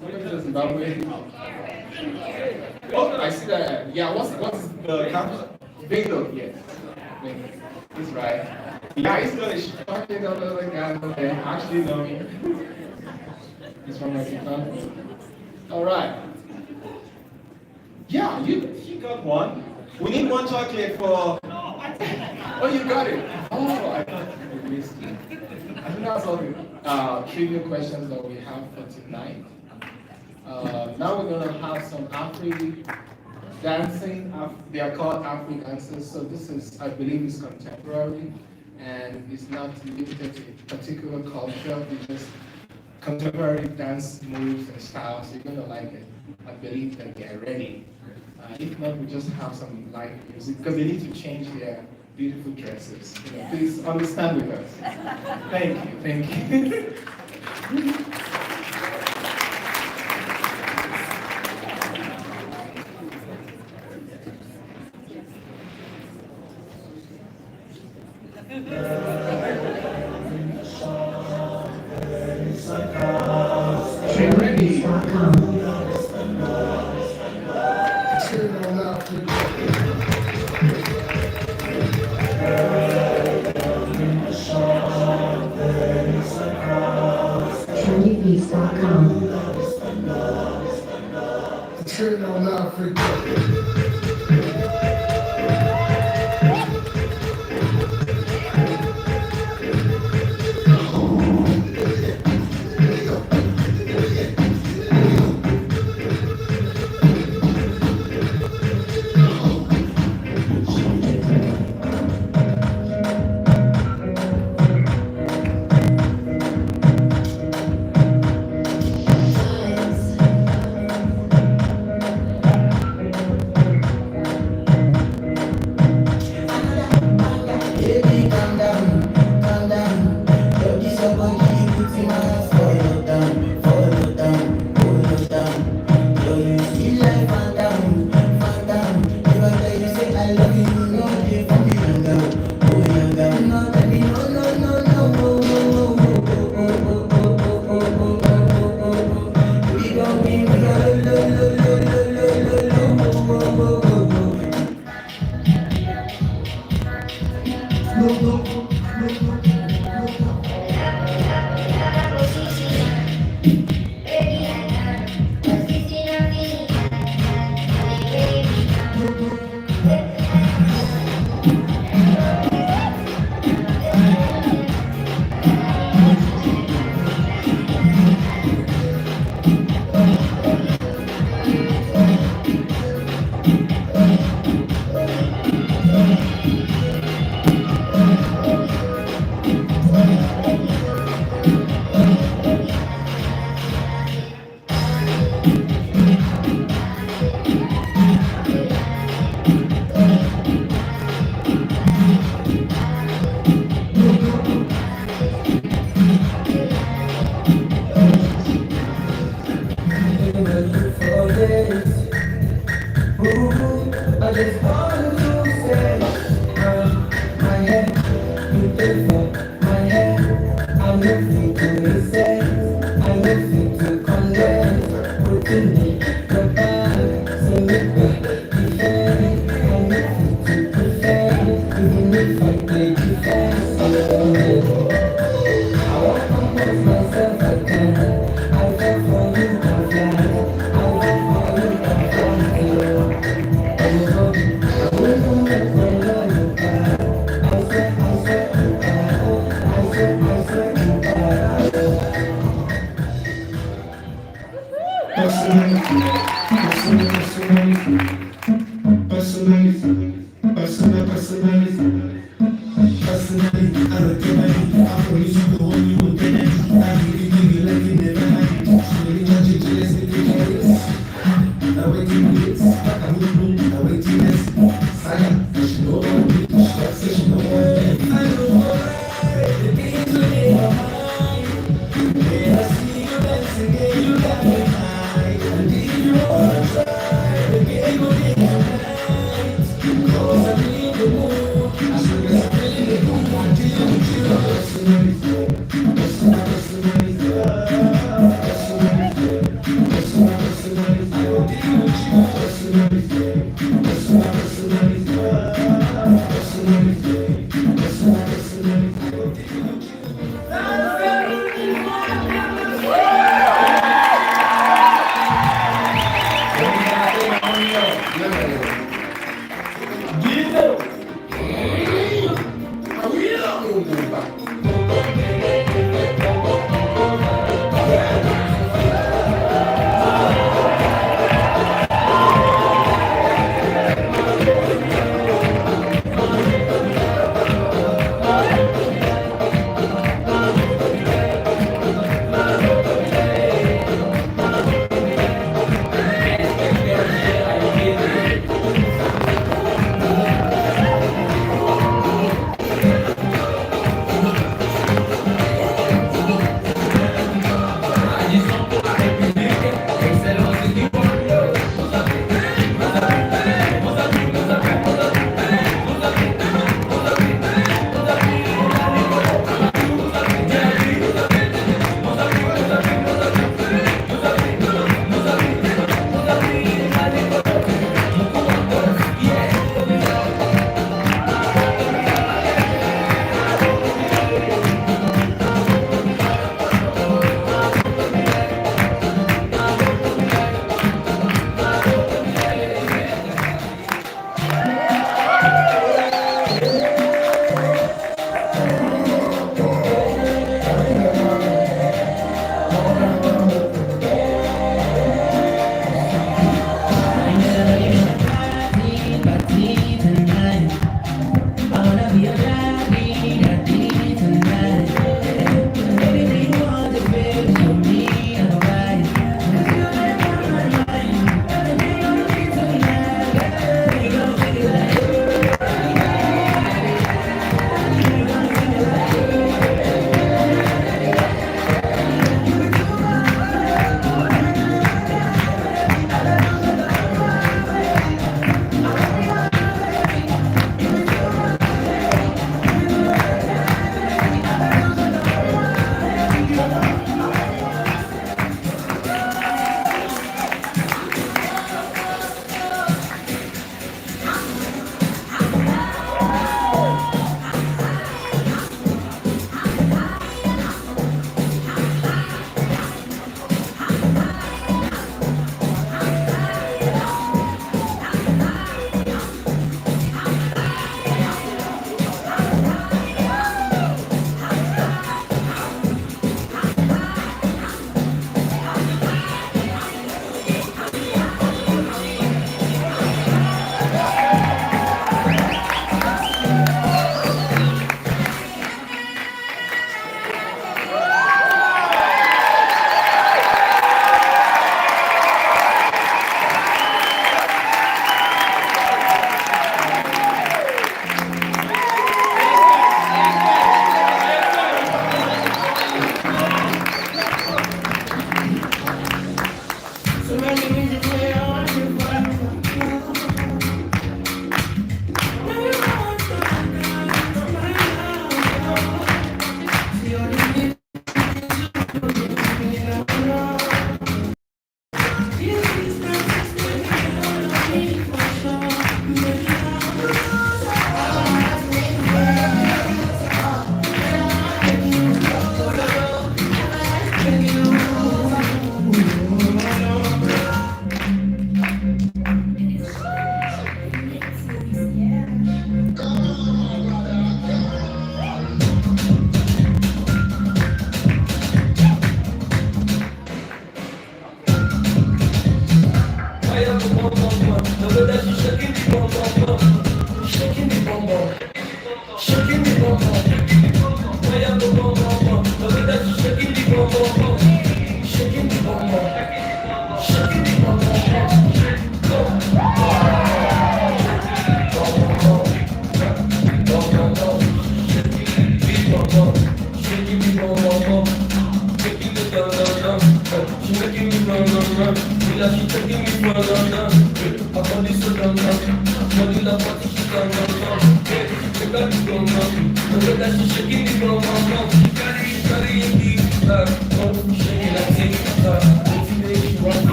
What is Zimbabwe? Oh, I see that. Yeah, what's the capital? Bingo, yes. He's right. Yeah, he's gonna shock it on the other guy over there. Actually, no. He's from Mexico. All right. Yeah, you got one. We need one chocolate for. Oh, you got it. Oh, I thought you missed it. I think that's all the trivia questions that we have for tonight. Now we're gonna have some Afri dancing. They are called Afri dances. So this is, I believe, is contemporary, and it's not limited to a particular culture. It's just contemporary dance moves and styles. You're gonna like it. I believe that they are ready. If not, we just have some live music because they need to change their beautiful dresses. Please understand with us. Thank you. Thank you. Okay, ready. trendybeats.com. Turn on Africa. Fire go bum bum bum. The way that she shaking the bum bum bum. Shaking the bum bum. Shaking the bum bum. Fire go bum bum bum. The way that she shaking the bum bum bum. Shaking the bum bum. Shaking the bum bum bum.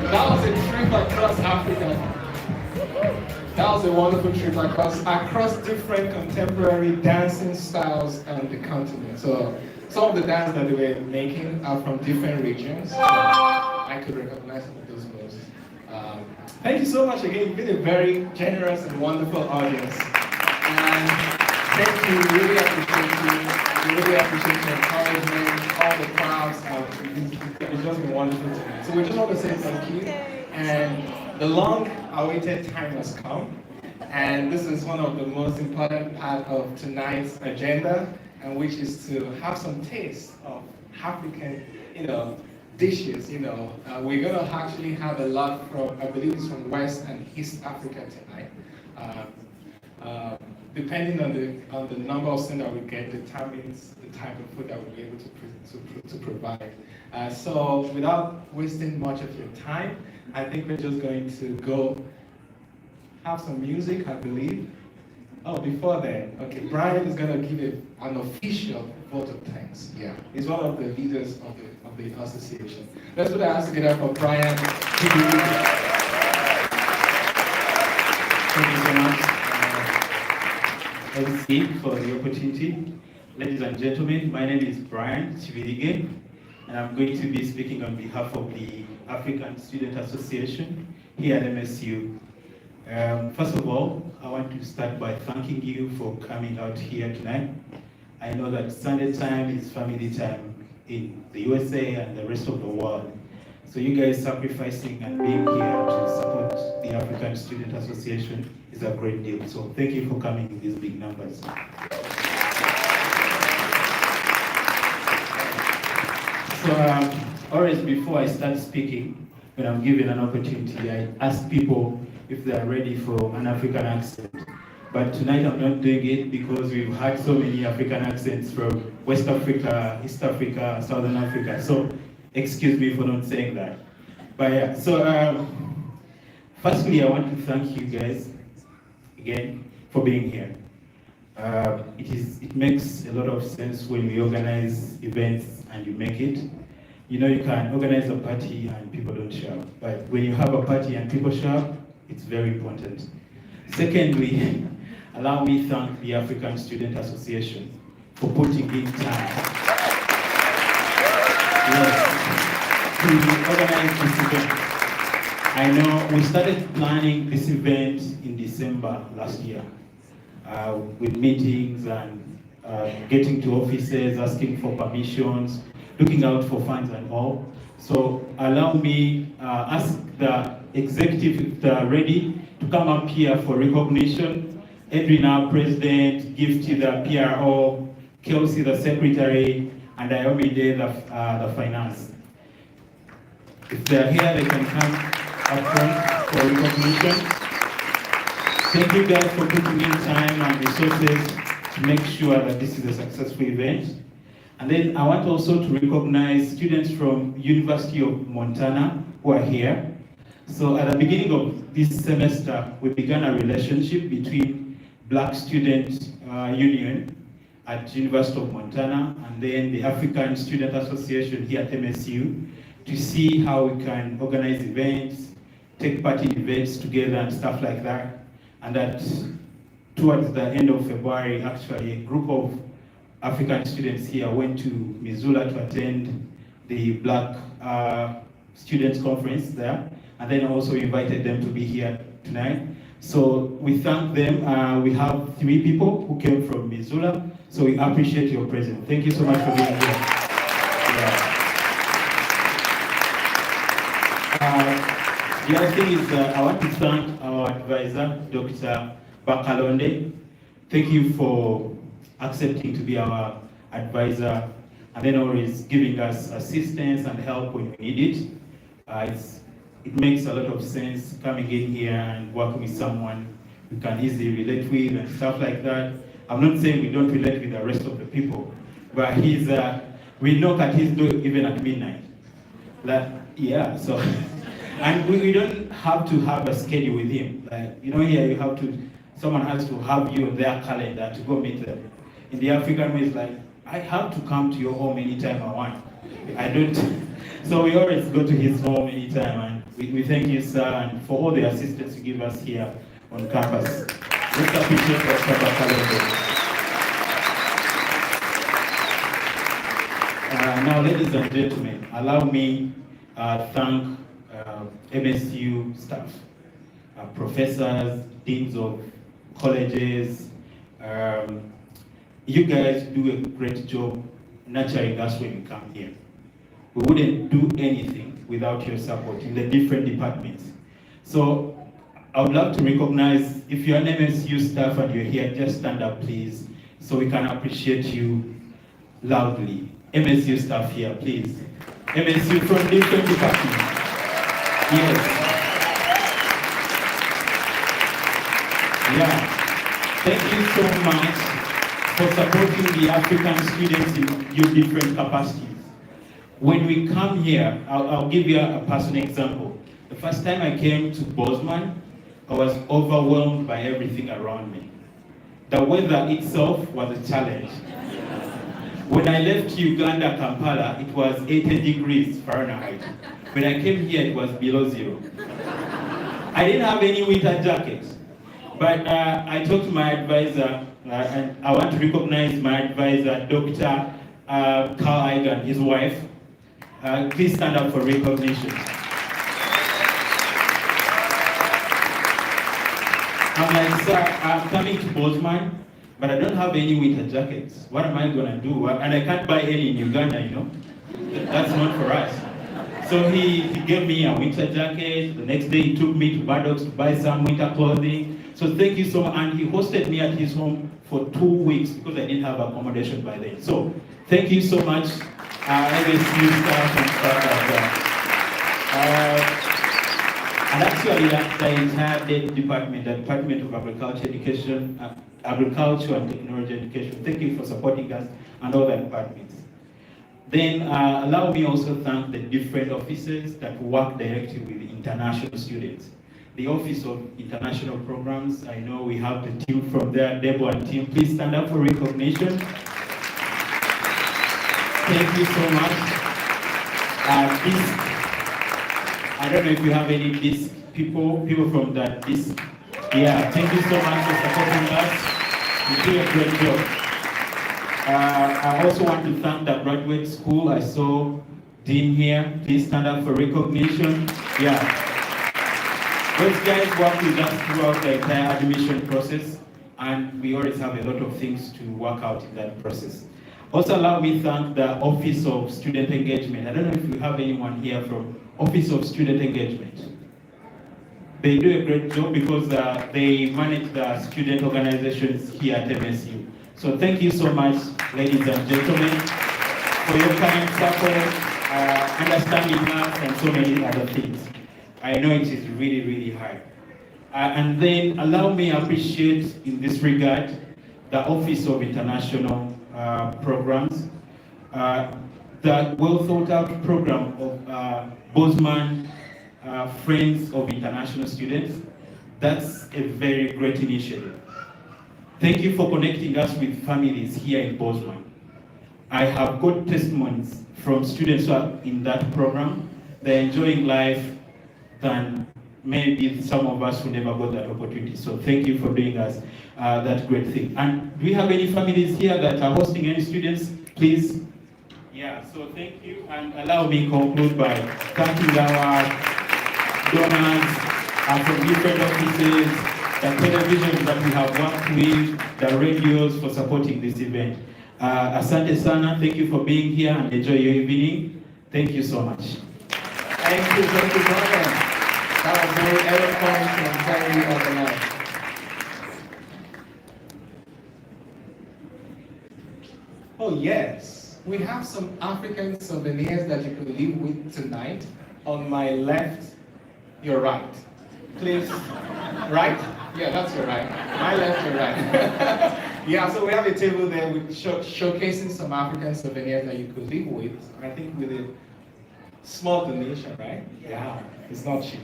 That was a trip across Africa. That was a wonderful trip across different contemporary dancing styles on the continent. So some of the dance that they were making are from different regions. So I could recognize some of those moves. Thank you so much again. You've been a very generous and wonderful audience. And thank you. We really appreciate you. We really appreciate your encouragement, all the crowds. It's just been wonderful tonight. So we just want to say thank you. And the long-awaited time has come. And this is one of the most important part of tonight's agenda, and which is to have some taste of African, dishes. We're going to actually have a lot from, I believe it's from West and East Africa tonight. Depending on the number of things that we get determines the type of food that we'll be able to provide. So without wasting much of your time, I think we're just going to go have some music, I believe. Oh, before then, okay, Brian is going to give an official vote of thanks. Yeah, he's one of the leaders of the association. Let's put our hands together for Brian. Thank you so much, MC, for the opportunity. Ladies and gentlemen, my name is Brian Chividige, and I'm going to be speaking on behalf of the African Student Association here at MSU. First of all, I want to start by thanking you for coming out here tonight. I know that Sunday time is family time in the USA and the rest of the world. So you guys sacrificing and being here to support the African Student Association is a great deal. So thank you for coming in these big numbers. So always before I start speaking, when I'm given an opportunity, I ask people if they are ready for an African accent. But tonight I'm not doing it because we've had so many African accents from West Africa, East Africa, Southern Africa. So excuse me for not saying that. But yeah, so firstly, I want to thank you guys again for being here. It makes a lot of sense when we organize events and you make it. You know, you can organize a party and people don't show up, but when you have a party and people show up, it's very important. Secondly, allow me to thank the African Student Association for putting in time. Yes, to organize this event. I know we started planning this event in December last year with meetings and getting to offices, asking for permissions, looking out for funds and all. So allow me ask the executive if they're ready to come up here for recognition. Edwin, our president, Gifty, the PRO, Kelsey, the secretary, and Ayomide, the finance. If they're here, they can come up front for recognition. Thank you guys for putting in time and resources to make sure that this is a successful event. And then I want also to recognize students from University of Montana who are here. So at the beginning of this semester, we began a relationship between Black Student Union at University of Montana and then the African Student Association here at MSU to see how we can organize events, take part in events together and stuff like that. And that towards the end of February, actually, a group of African students here went to Missoula to attend the Black Students Conference there. And then also invited them to be here tonight. So we thank them. We have 3 people who came from Missoula. So we appreciate your presence. Thank you so much for being here. Yeah. The other thing is I want to thank our advisor, Dr. Bakalonde. Thank you for accepting to be our advisor and then always giving us assistance and help when we need it. It makes a lot of sense coming in here and working with someone you can easily relate with and stuff like that. I'm not saying we don't relate with the rest of the people, but we knock at his door even at midnight. Yeah, so, and we don't have to have a schedule with him. Like, you know, here someone has to have you on their calendar to go meet them. In the African way, it's like, I have to come to your home anytime I want. I don't, so we always go to his home anytime, and we thank you, sir, and for all the assistance you give us here on campus. Let's appreciate Dr. Bakalonde. Now, ladies and gentlemen, allow me to thank MSU staff, professors, deans of colleges. You guys do a great job nurturing us when we come here. We wouldn't do anything without your support in the different departments. So I would love to recognize, if you're an MSU staff and you're here, just stand up please, so we can appreciate you loudly. MSU staff here, please. MSU from different departments. Yes. Yeah. Thank you so much for supporting the African students in your different capacities. When we come here, I'll give you a personal example. The first time I came to Bozeman, I was overwhelmed by everything around me. The weather itself was a challenge. When I left Uganda, Kampala, it was 80 degrees Fahrenheit. When I came here, it was below 0. I didn't have any winter jackets. But I talked to my advisor, and I want to recognize my advisor, Dr. Carl Igan, his wife. Please stand up for recognition. I'm like, sir, I'm coming to Bozeman, but I don't have any winter jackets. What am I gonna do? And I can't buy any in Uganda, you know? That's not for us. So he gave me a winter jacket. The next day he took me to Bardock's to buy some winter clothing. So thank you so much. And he hosted me at his home for 2 weeks because I didn't have accommodation by then. So thank you so much, MSU staff and stuff like that. And actually, the entire department, the Department of Agriculture Education, Agriculture and Technology Education, thank you for supporting us and all the departments. Then allow me also thank the different offices that work directly with international students. The Office of International Programs, I know we have the team from there, Debo and team. Please stand up for recognition. Thank you so much. I don't know if you have any DISC people from that DISC. Yeah, thank you so much for supporting us. You do a great job. I also want to thank the graduate school. I saw Dean here. Please stand up for recognition. Yeah. Those guys work with us throughout the entire admission process, and we always have a lot of things to work out in that process. Also allow me to thank the Office of Student Engagement. I don't know if we have anyone here from Office of Student Engagement. They do a great job because they manage the student organizations here at MSU. So thank you so much, ladies and gentlemen, for your kind support, understanding us, and so many other things. I know it is really, really hard. And then allow me to appreciate in this regard the Office of International Programs, the well thought out program of Bosman Friends of International Students. That's a very great initiative. Thank you for connecting us with families here in Bosman. I have got testimonies from students who are in that program. They're enjoying life than maybe some of us who never got that opportunity. So thank you for doing us that great thing. And do we have any families here that are hosting any students? Please. Yeah, so thank you. And allow me to conclude by thanking our donors from different offices, the televisions that we have worked with, the radios for supporting this event. Asante sana, thank you for being here and enjoy your evening. Thank you so much. Thank you, Brian. That was very eloquent and very organized. Oh yes, we have some African souvenirs that you can leave with tonight. On my left, your right. Please, right? Yeah, that's your right. My left, your right. Yeah, so we have a table there with showcasing some African souvenirs that you could leave with. I think with a small donation, right? Yeah, it's not cheap.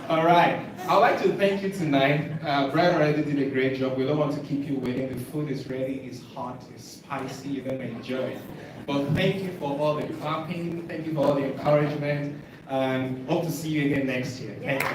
All right, I'd like to thank you tonight. Brad already did a great job. We don't want to keep you waiting. The food is ready, it's hot, it's spicy, you're gonna enjoy it. But thank you for all the clapping, thank you for all the encouragement, and hope to see you again next year. Thank you.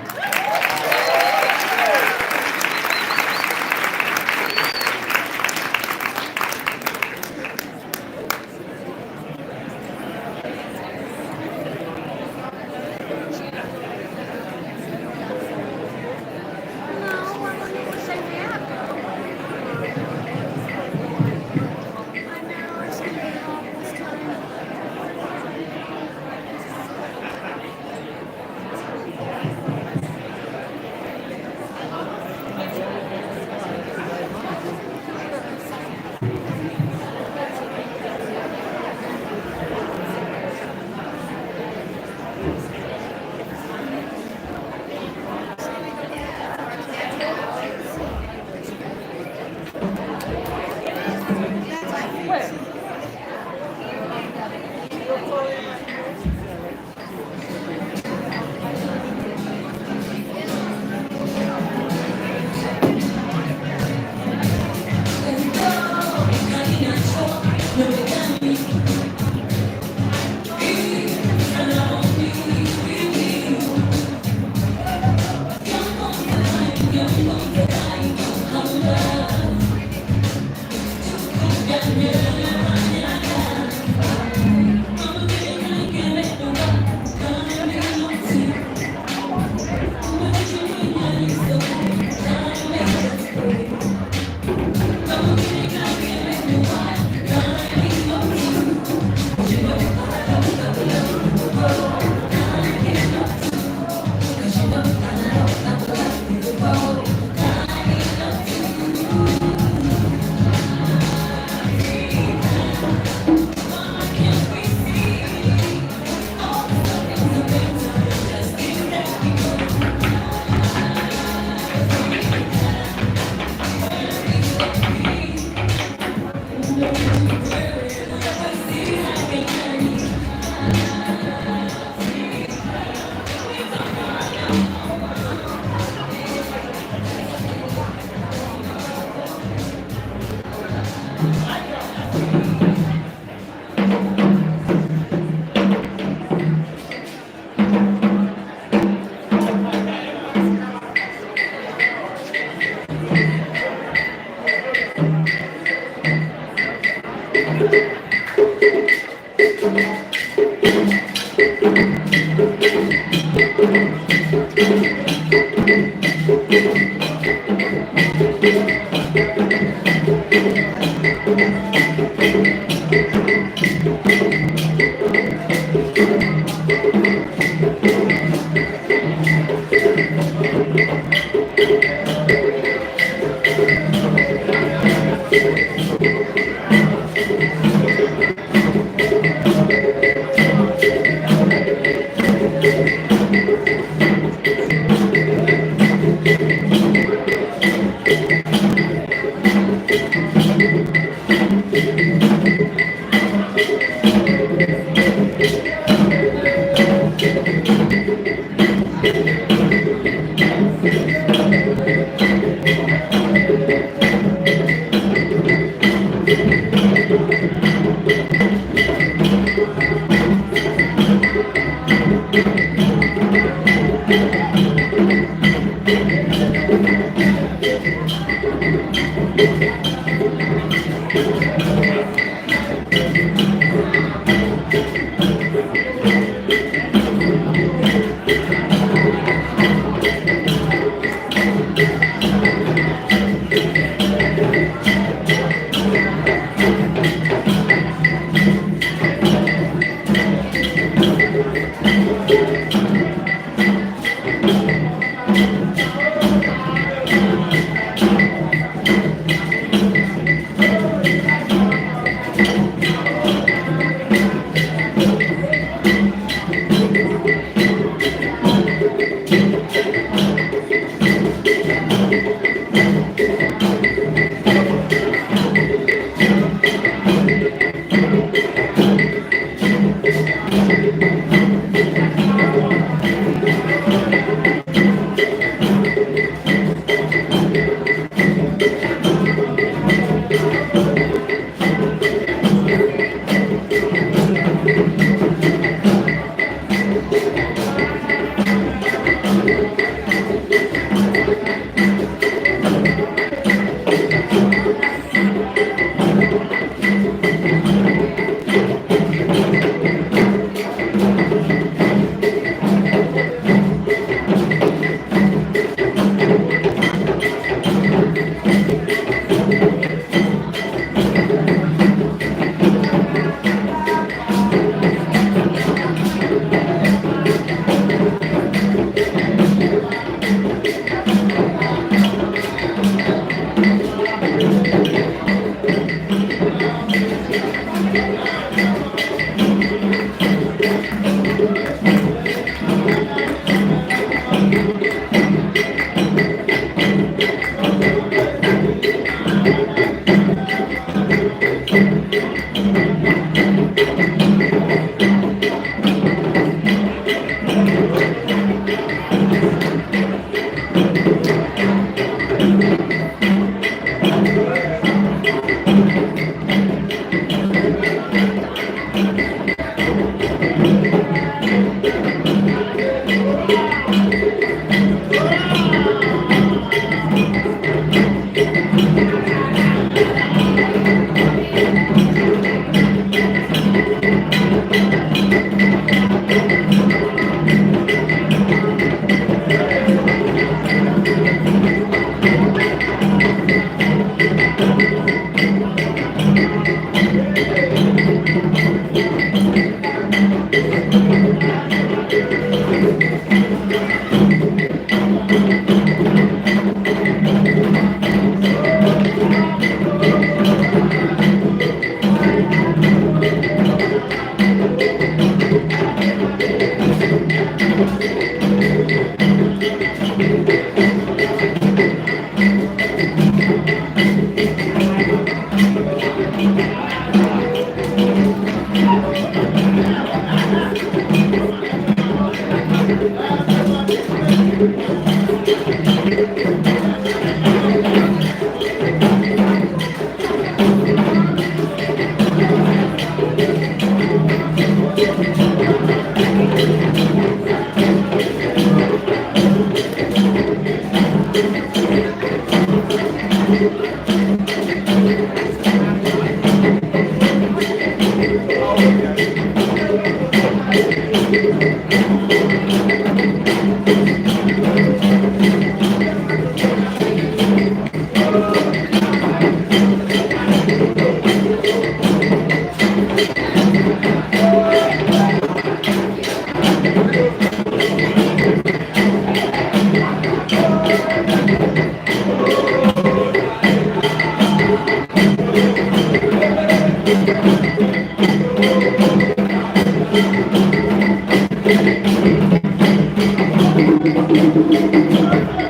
Thank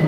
you.